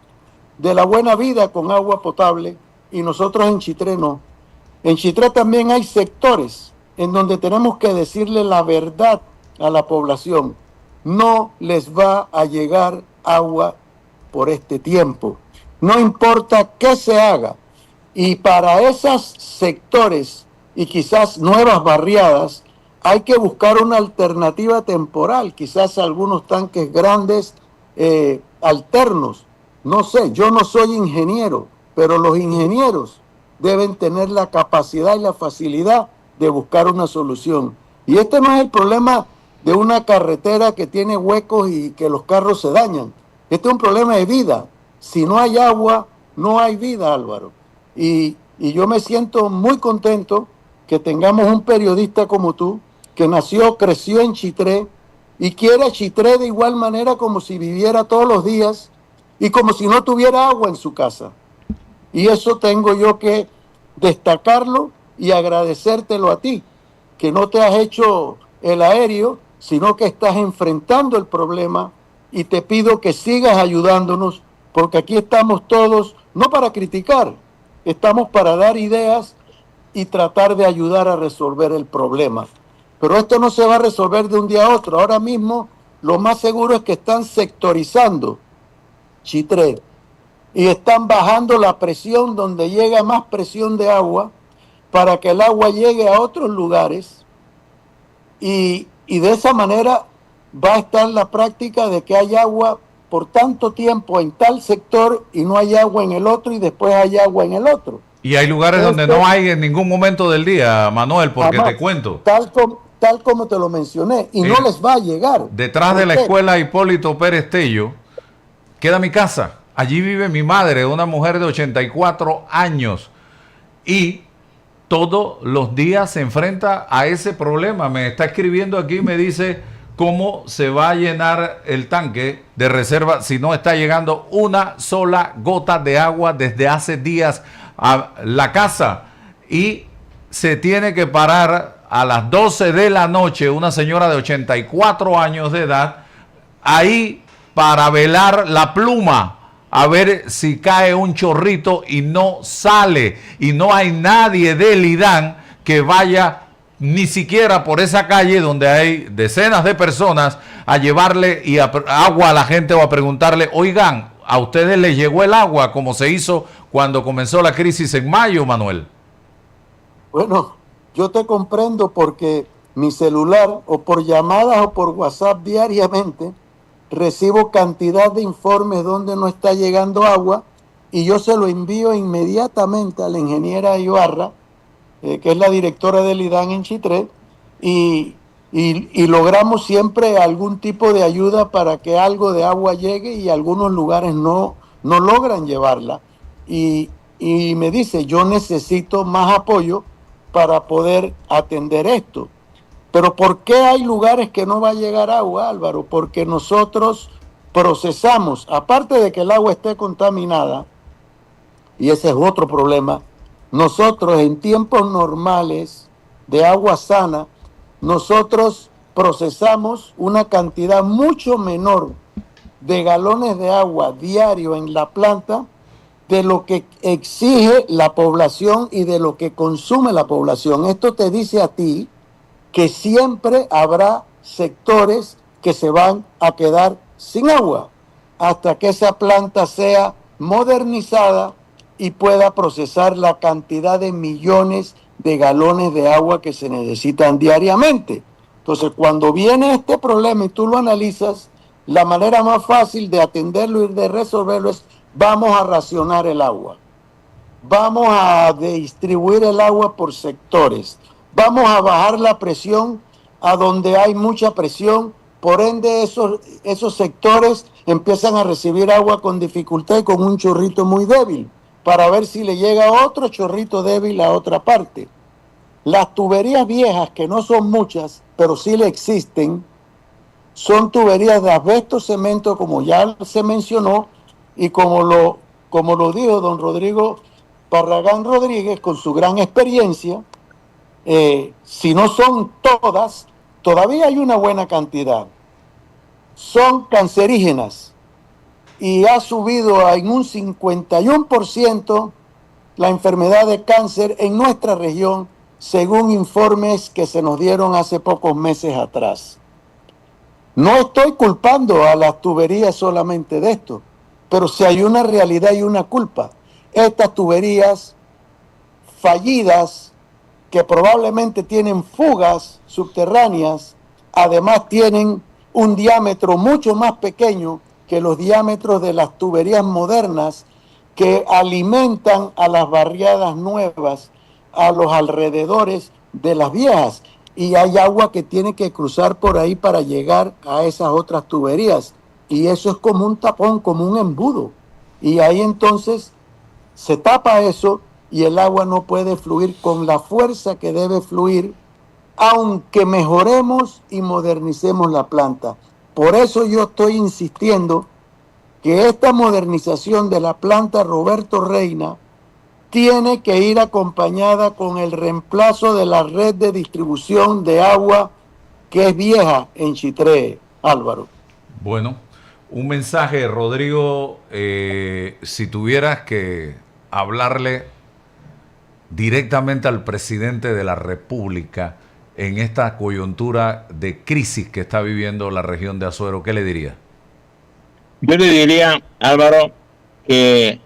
de la buena vida con agua potable y nosotros en Chitré no. En Chitré también hay sectores en donde tenemos que decirle la verdad a la población. No les va a llegar agua por este tiempo. No importa qué se haga. Y para esos sectores y quizás nuevas barriadas, hay que buscar una alternativa temporal, quizás algunos tanques grandes alternos. No sé, yo no soy ingeniero, pero los ingenieros deben tener la capacidad y la facilidad de buscar una solución. Y este no es el problema de una carretera que tiene huecos y que los carros se dañan. Este es un problema de vida. Si no hay agua, no hay vida, Álvaro. Y yo me siento muy contento que tengamos un periodista como tú, que nació, creció en Chitré y quiere Chitré de igual manera como si viviera todos los días y como si no tuviera agua en su casa. Y eso tengo yo que destacarlo y agradecértelo a ti, que no te has hecho el aéreo, sino que estás enfrentando el problema, y te pido que sigas ayudándonos, porque aquí estamos todos, no para criticar, estamos para dar ideas y tratar de ayudar a resolver el problema. Pero esto no se va a resolver de un día a otro. Ahora mismo lo más seguro es que están sectorizando Chitré y están bajando la presión donde llega más presión de agua para que el agua llegue a otros lugares, y de esa manera va a estar la práctica de que hay agua por tanto tiempo en tal sector y no hay agua en el otro y después hay agua en el otro. Y hay lugares donde no hay en ningún momento del día, Manuel, porque jamás, te cuento. Tal como te lo mencioné, y no les va a llegar. Detrás de la escuela Hipólito Pérez Tello queda mi casa. Allí vive mi madre, una mujer de 84 años. Y todos los días se enfrenta a ese problema. Me está escribiendo aquí y me dice cómo se va a llenar el tanque de reserva si no está llegando una sola gota de agua desde hace días a la casa. Y se tiene que parar a las 12 de la noche una señora de 84 años de edad ahí para velar la pluma, a ver si cae un chorrito y no sale. Y no hay nadie del IDAN que vaya ni siquiera por esa calle donde hay decenas de personas a llevarle agua a la gente o a preguntarle, oigan, ¿a ustedes les llegó el agua como se hizo cuando comenzó la crisis en mayo, Manuel? Bueno, yo te comprendo, porque mi celular, o por llamadas o por WhatsApp diariamente, recibo cantidad de informes donde no está llegando agua, y yo se lo envío inmediatamente a la ingeniera Ibarra, que es la directora del IDAN en Chitré, y logramos siempre algún tipo de ayuda para que algo de agua llegue, y algunos lugares no logran llevarla. Y me dice, yo necesito más apoyo para poder atender esto. Pero ¿por qué hay lugares que no va a llegar agua, Álvaro? Porque nosotros procesamos, aparte de que el agua esté contaminada, y ese es otro problema, nosotros en tiempos normales de agua sana, nosotros procesamos una cantidad mucho menor de galones de agua diario en la planta de lo que exige la población y de lo que consume la población. Esto te dice a ti que siempre habrá sectores que se van a quedar sin agua hasta que esa planta sea modernizada y pueda procesar la cantidad de millones de galones de agua que se necesitan diariamente. Entonces, cuando viene este problema y tú lo analizas, la manera más fácil de atenderlo y de resolverlo es: vamos a racionar el agua, vamos a distribuir el agua por sectores, vamos a bajar la presión a donde hay mucha presión, por ende esos sectores empiezan a recibir agua con dificultad y con un chorrito muy débil, para ver si le llega otro chorrito débil a otra parte. Las tuberías viejas, que no son muchas, pero sí le existen, son tuberías de asbesto cemento, como ya se mencionó, y como lo dijo don Rodrigo Barragán Rodríguez con su gran experiencia, si no son todas, todavía hay una buena cantidad. Son cancerígenas y ha subido en un 51% la enfermedad de cáncer en nuestra región, según informes que se nos dieron hace pocos meses atrás. No estoy culpando a las tuberías solamente de esto, pero si hay una realidad y una culpa. Estas tuberías fallidas, que probablemente tienen fugas subterráneas, además tienen un diámetro mucho más pequeño que los diámetros de las tuberías modernas que alimentan a las barriadas nuevas, a los alrededores de las viejas. Y hay agua que tiene que cruzar por ahí para llegar a esas otras tuberías. Y eso es como un tapón, como un embudo. Y ahí entonces se tapa eso y el agua no puede fluir con la fuerza que debe fluir, aunque mejoremos y modernicemos la planta. Por eso yo estoy insistiendo que esta modernización de la planta Roberto Reina tiene que ir acompañada con el reemplazo de la red de distribución de agua que es vieja en Chitré, Álvaro. Bueno, un mensaje, Rodrigo, si tuvieras que hablarle directamente al presidente de la República en esta coyuntura de crisis que está viviendo la región de Azuero, ¿qué le diría? Yo le diría, Álvaro, que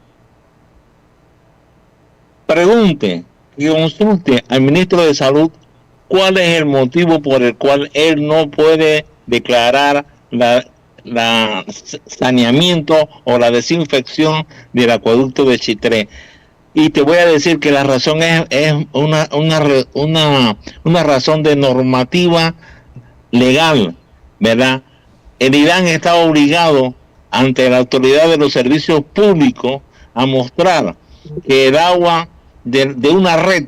pregunte, que consulte al ministro de Salud cuál es el motivo por el cual él no puede declarar la saneamiento o la desinfección del acueducto de Chitré. Y te voy a decir que la razón es una razón de normativa legal, ¿verdad? El IDAN está obligado ante la autoridad de los servicios públicos a mostrar que el agua de una red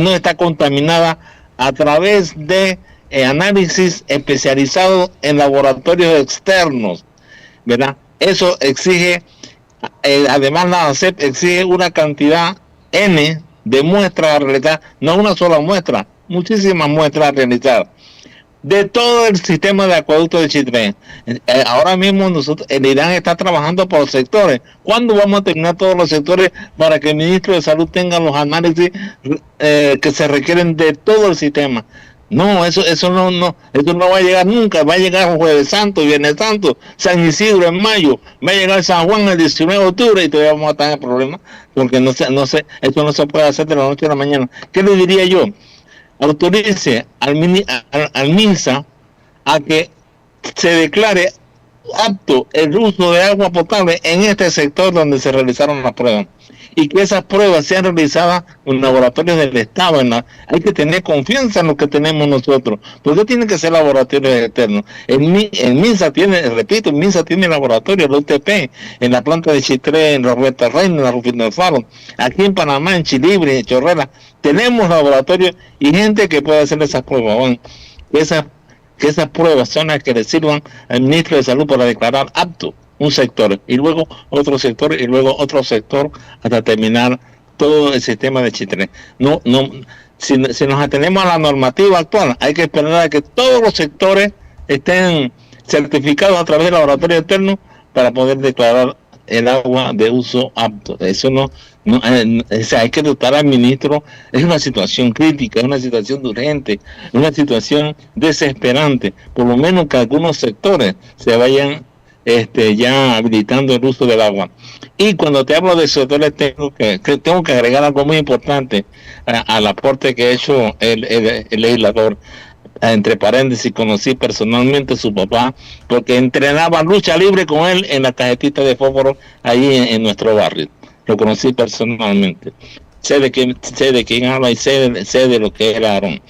no está contaminada a través de análisis especializado en laboratorios externos, ¿verdad? Eso exige, además la ANSEP exige una cantidad N de muestras a realizar, no una sola muestra, muchísimas muestras a realizar, de todo el sistema de acueducto de Chitré. Ahora mismo el IDAN está trabajando por sectores. ¿Cuándo vamos a terminar todos los sectores para que el ministro de Salud tenga los análisis que se requieren de todo el sistema? No, eso no va a llegar nunca. Va a llegar Jueves Santo, Viernes Santo, San Isidro en mayo, va a llegar San Juan el 19 de octubre y todavía vamos a tener problemas porque no sé, eso no se puede hacer de la noche a la mañana. ¿Qué le diría yo? Autorice al MINSA a que se declare apto el uso de agua potable en este sector donde se realizaron las pruebas y que esas pruebas sean realizadas en laboratorios del Estado. Hay que tener confianza en lo que tenemos nosotros, porque tienen que ser laboratorios externos. El MINSA tiene, repito, el MINSA tiene laboratorio, el UTP, en la planta de Chitré, en Roberto Reina, en la Rufino del Faro, aquí en Panamá, en Chilibre, en Chorrera, tenemos laboratorios y gente que puede hacer esas pruebas. Bueno, que esas pruebas son las que le sirvan al ministro de Salud para declarar apto un sector, y luego otro sector, y luego otro sector, hasta terminar todo el sistema de Chitré. Si nos atenemos a la normativa actual, hay que esperar a que todos los sectores estén certificados a través del laboratorio externo para poder declarar el agua de uso apto. Eso o sea, hay que dotar al ministro. Es una situación crítica, es una situación urgente, es una situación desesperante. Por lo menos que algunos sectores se vayan ya habilitando el uso del agua. Y cuando te hablo de sectores, tengo que agregar algo muy importante al aporte que ha hecho el legislador. Entre paréntesis, conocí personalmente a su papá porque entrenaba lucha libre con él en la cajetita de fósforo ahí en nuestro barrio. Lo conocí personalmente. Sé de quién habla y sé de lo que era Aarón.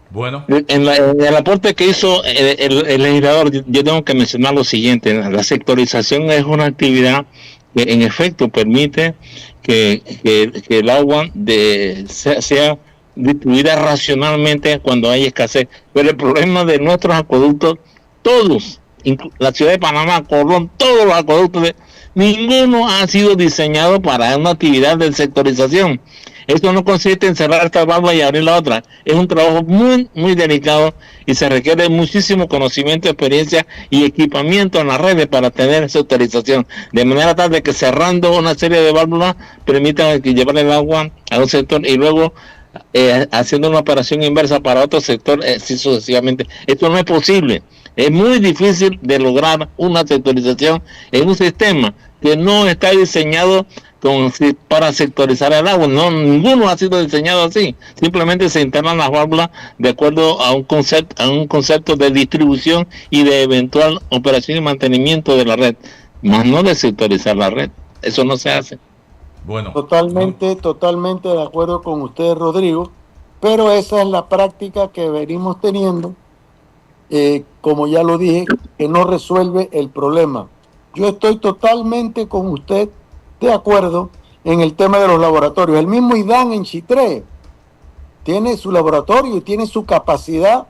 Bueno. En el aporte que hizo el legislador, yo tengo que mencionar lo siguiente. La sectorización es una actividad que en efecto permite que el agua sea distribuida racionalmente cuando hay escasez. Pero el problema de nuestros acueductos, todos, la ciudad de Panamá, Colón, todos los acueductos, ninguno ha sido diseñado para una actividad de sectorización. Esto no consiste en cerrar esta válvula y abrir la otra. Es un trabajo muy, muy delicado y se requiere muchísimo conocimiento, experiencia y equipamiento en las redes para tener esa autorización. De manera tal de que cerrando una serie de válvulas permitan llevar el agua a un sector y luego haciendo una operación inversa para otro sector, así sucesivamente. Esto no es posible. Es muy difícil de lograr una sectorización en un sistema que no está diseñado para sectorizar el agua. No, ninguno ha sido diseñado así. Simplemente se instalan las válvulas de acuerdo a un concepto de distribución y de eventual operación y mantenimiento de la red, más no de sectorizar la red. Eso no se hace. Bueno, totalmente de acuerdo con usted, Rodrigo, pero esa es la práctica que venimos teniendo, como ya lo dije, que no resuelve el problema. Yo estoy totalmente con usted de acuerdo en el tema de los laboratorios. El mismo IDAN en Chitré tiene su laboratorio y tiene su capacidad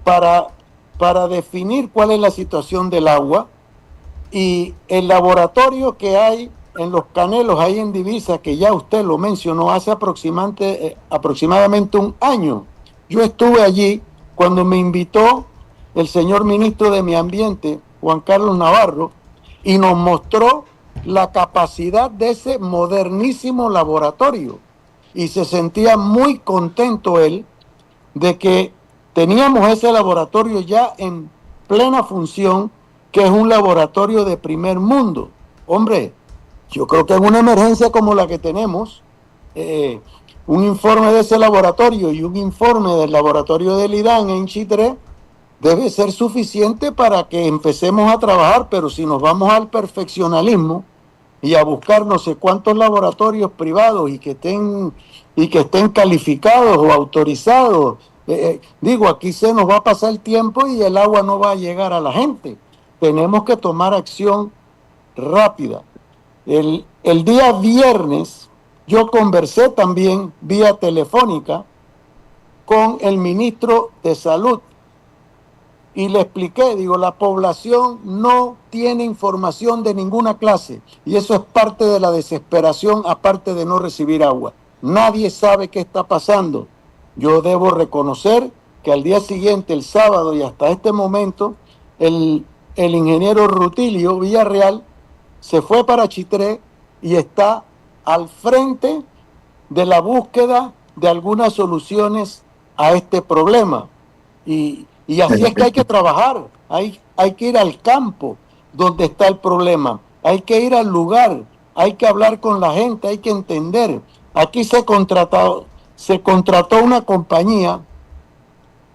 para definir cuál es la situación del agua, y el laboratorio que hay en Los Canelos, ahí en Divisa, que ya usted lo mencionó, hace aproximadamente un año. Yo estuve allí cuando me invitó el señor ministro de Medio Ambiente, Juan Carlos Navarro, y nos mostró la capacidad de ese modernísimo laboratorio. Y se sentía muy contento él de que teníamos ese laboratorio ya en plena función, que es un laboratorio de primer mundo. Hombre, yo creo que en una emergencia como la que tenemos, un informe de ese laboratorio y un informe del laboratorio del IDAN en Chitré debe ser suficiente para que empecemos a trabajar. Pero si nos vamos al perfeccionalismo y a buscar no sé cuántos laboratorios privados y que estén calificados o autorizados, aquí se nos va a pasar el tiempo y el agua no va a llegar a la gente. Tenemos que tomar acción rápida. El día viernes yo conversé también vía telefónica con el ministro de Salud y le expliqué, la población no tiene información de ninguna clase y eso es parte de la desesperación, aparte de no recibir agua. Nadie sabe qué está pasando. Yo debo reconocer que al día siguiente, el sábado y hasta este momento, el ingeniero Rutilio Villarreal se fue para Chitré y está al frente de la búsqueda de algunas soluciones a este problema. Y así es que hay que trabajar, hay que ir al campo donde está el problema, hay que ir al lugar, hay que hablar con la gente, hay que entender. Aquí se contrató una compañía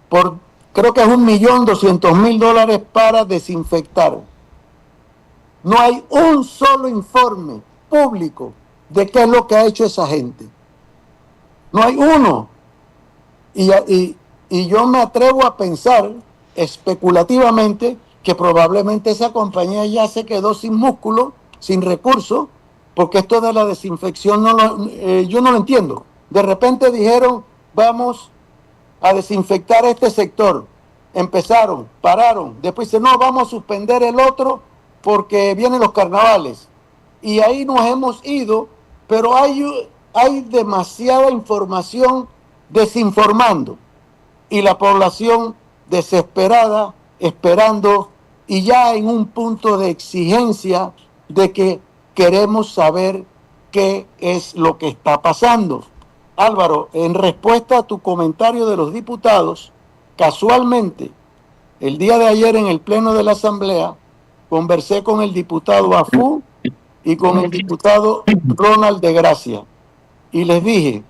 por, creo que es $1.200.000 para desinfectar. No hay un solo informe público de qué es lo que ha hecho esa gente. No hay uno. Y yo me atrevo a pensar especulativamente que probablemente esa compañía ya se quedó sin músculo, sin recursos, porque esto de la desinfección yo no lo entiendo. De repente dijeron, vamos a desinfectar este sector. Empezaron, pararon, después dicen, no, vamos a suspender el otro porque vienen los carnavales. Y ahí nos hemos ido pero hay demasiada información desinformando y la población desesperada, esperando y ya en un punto de exigencia de que queremos saber qué es lo que está pasando. Álvaro, en respuesta a tu comentario de los diputados, casualmente, el día de ayer en el Pleno de la Asamblea, conversé con el diputado Afú y con el diputado Ronald de Gracia. Y les dije,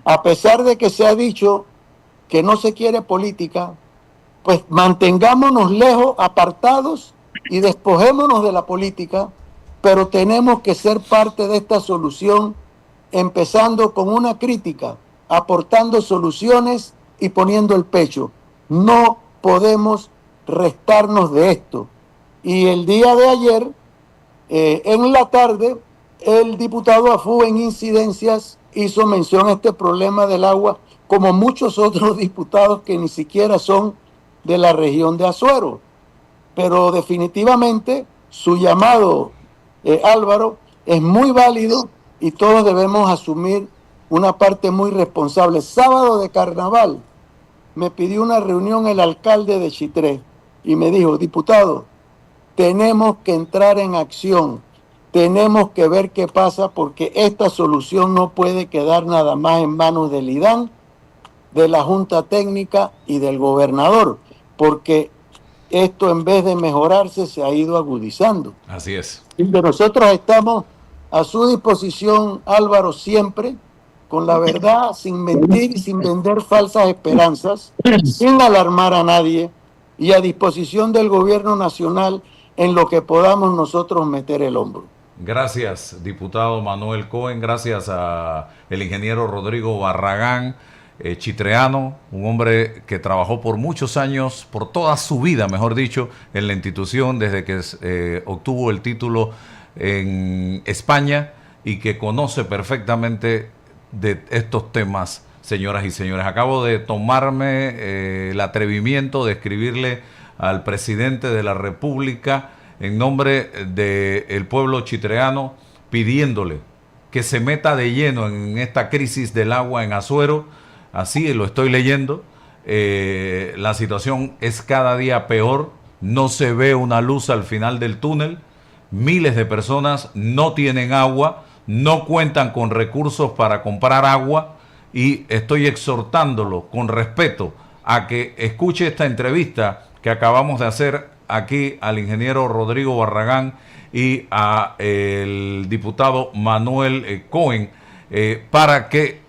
a pesar de que se ha dicho que no se quiere política, pues mantengámonos lejos, apartados y despojémonos de la política, pero tenemos que ser parte de esta solución, empezando con una crítica, aportando soluciones y poniendo el pecho. No podemos restarnos de esto. Y el día de ayer, en la tarde, el diputado Afú en incidencias hizo mención a este problema del agua, como muchos otros diputados que ni siquiera son de la región de Azuero. Pero definitivamente su llamado, Álvaro, es muy válido y todos debemos asumir una parte muy responsable. Sábado de carnaval me pidió una reunión el alcalde de Chitré y me dijo, diputado, tenemos que entrar en acción, tenemos que ver qué pasa porque esta solución no puede quedar nada más en manos del IDAN, de la Junta Técnica y del gobernador, porque esto en vez de mejorarse se ha ido agudizando. Así es. Y nosotros estamos a su disposición, Álvaro, siempre, con la verdad, sin mentir y sin vender falsas esperanzas, sin alarmar a nadie y a disposición del gobierno nacional en lo que podamos nosotros meter el hombro. Gracias, diputado Manuel Cohen, gracias a el ingeniero Rodrigo Barragán, chitreano, un hombre que trabajó por muchos años, por toda su vida, mejor dicho, en la institución desde que obtuvo el título en España y que conoce perfectamente de estos temas, señoras y señores. Acabo de tomarme el atrevimiento de escribirle al presidente de la República en nombre del pueblo chitreano, pidiéndole que se meta de lleno en esta crisis del agua en Azuero. Así lo estoy leyendo. La situación es cada día peor. No se ve una luz al final del túnel. Miles de personas no tienen agua, no cuentan con recursos para comprar agua y estoy exhortándolo con respeto a que escuche esta entrevista que acabamos de hacer aquí al ingeniero Rodrigo Barragán y a el diputado Manuel Cohen para que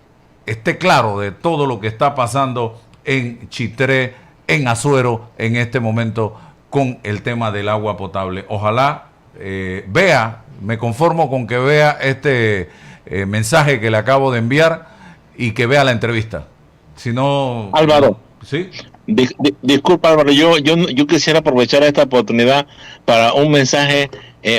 esté claro de todo lo que está pasando en Chitré, en Azuero, en este momento con el tema del agua potable. Ojalá vea, me conformo con que vea este mensaje que le acabo de enviar y que vea la entrevista. Si no... Álvaro. ¿Sí? Disculpa, Álvaro, yo quisiera aprovechar esta oportunidad para un mensaje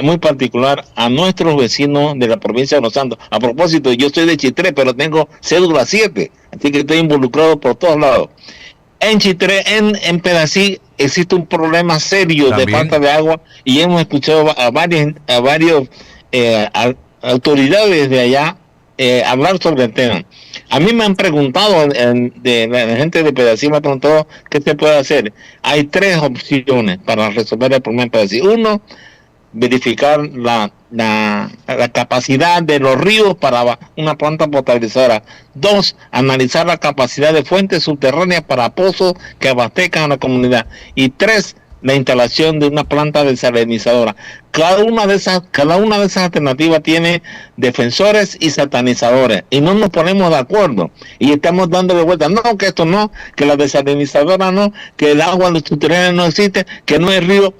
muy particular a nuestros vecinos de la provincia de Los Santos. A propósito, yo soy de Chitré, pero tengo cédula 7, así que estoy involucrado por todos lados. En Chitré, en Pedací, existe un problema serio ¿también? De falta de agua y hemos escuchado a varias autoridades de allá hablar sobre el tema. A mí me han preguntado, de la gente de Pedací me ha preguntado qué se puede hacer. Hay 3 opciones para resolver el problema de Pedací. Uno, verificar la capacidad de los ríos para una planta potabilizadora. 2, analizar la capacidad de fuentes subterráneas para pozos que abastezcan a la comunidad. Y 3, la instalación de una planta desalinizadora. Cada una de esas alternativas tiene defensores y satanizadores y no nos ponemos de acuerdo y estamos dándole vuelta, no, que esto no, que la desalinizadora no, que el agua subterránea no existe, que no hay río.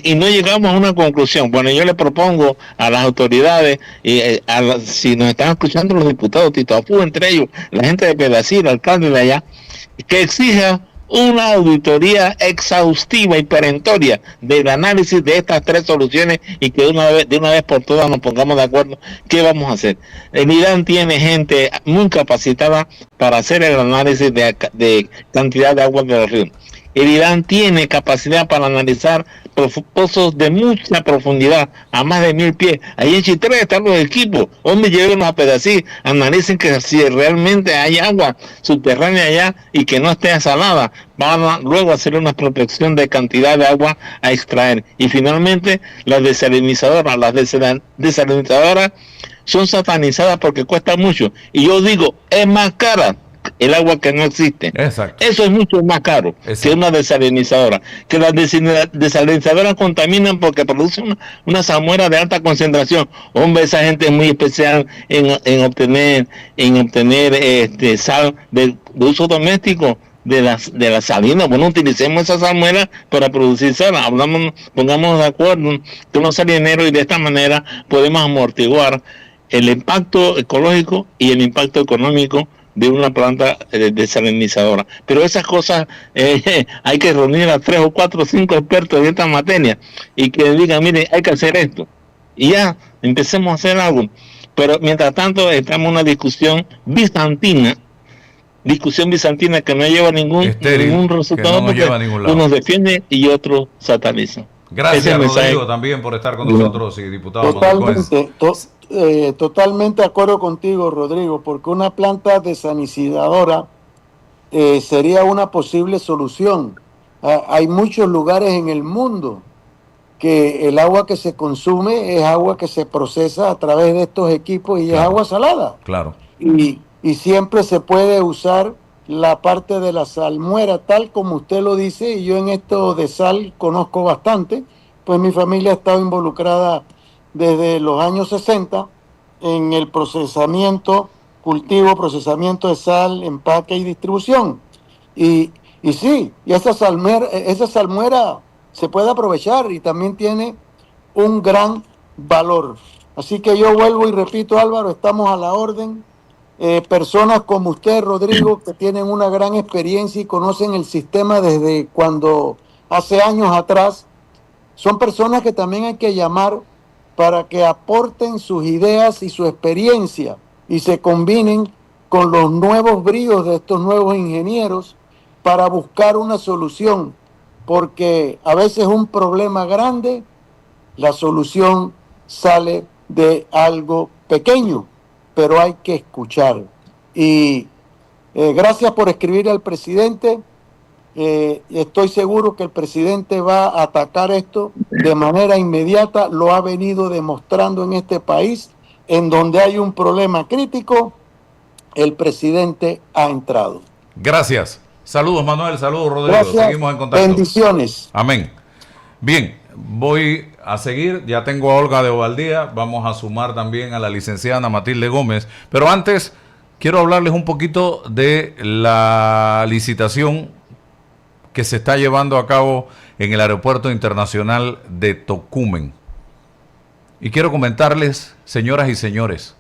Y no llegamos a una conclusión. Bueno, yo le propongo a las autoridades, y si nos están escuchando los diputados, Tito Afú, entre ellos, la gente de Pedací, el alcalde de allá, que exija una auditoría exhaustiva y perentoria del análisis de estas 3 soluciones y que de una vez por todas nos pongamos de acuerdo qué vamos a hacer. El IDAN tiene gente muy capacitada para hacer el análisis de cantidad de agua de los ríos. El IDAN tiene capacidad para analizar pozos de mucha profundidad, a más de 1000 pies. Ahí en Chitré están los equipos. Hombre, llévenlos a pedacir, analicen que si realmente hay agua subterránea allá y que no esté salada, van a luego hacer una protección de cantidad de agua a extraer. Y finalmente, las desalinizadoras. Las desalinizadoras son satanizadas porque cuesta mucho. Y yo digo, es más cara el agua que no existe. Exacto. Eso es mucho más caro. Exacto. Que una desalinizadora. Que las desalinizadoras contaminan porque producen una salmuera de alta concentración. Hombre, esa gente es muy especial en obtener sal de uso doméstico de la salina. Bueno, utilicemos esa salmuera para producir sal. Pongamos de acuerdo con los salineros y de esta manera podemos amortiguar el impacto ecológico y el impacto económico de una planta desalinizadora. Pero esas cosas hay que reunir a 3 o 4 o 5 expertos en esta materia y que digan, mire, hay que hacer esto. Y ya, empecemos a hacer algo. Pero mientras tanto estamos en una discusión bizantina que no lleva ningún resultado, que no lleva a ningún lado. Unos defienden y otros satanizan. Gracias, Rodrigo, también por estar con nosotros y diputado. Totalmente de acuerdo contigo, Rodrigo, porque una planta desalinizadora sería una posible solución. Hay muchos lugares en el mundo que el agua que se consume es agua que se procesa a través de estos equipos y claro, es agua salada. Claro. Y siempre se puede usar la parte de la salmuera, tal como usted lo dice, y yo en esto de sal conozco bastante, pues mi familia ha estado involucrada desde los años 60 en el cultivo, procesamiento de sal, empaque y distribución. Y sí, y esa salmuera se puede aprovechar y también tiene un gran valor. Así que yo vuelvo y repito, Álvaro, estamos a la orden. Personas como usted, Rodrigo, que tienen una gran experiencia y conocen el sistema desde cuando hace años atrás, son personas que también hay que llamar para que aporten sus ideas y su experiencia y se combinen con los nuevos bríos de estos nuevos ingenieros para buscar una solución, porque a veces un problema grande, la solución sale de algo pequeño, pero hay que escuchar. Y gracias por escribir al presidente. Estoy seguro que el presidente va a atacar esto de manera inmediata. Lo ha venido demostrando en este país, en donde hay un problema crítico, el presidente ha entrado. Gracias. Saludos, Manuel. Saludos, Rodrigo. Gracias. Seguimos en contacto. Bendiciones. Amén. Bien, voy a seguir. Ya tengo a Olga de Ovaldía. Vamos a sumar también a la licenciada Ana Matilde Gómez. Pero antes, quiero hablarles un poquito de la licitación que se está llevando a cabo en el Aeropuerto Internacional de Tocumen. Y quiero comentarles, señoras y señores,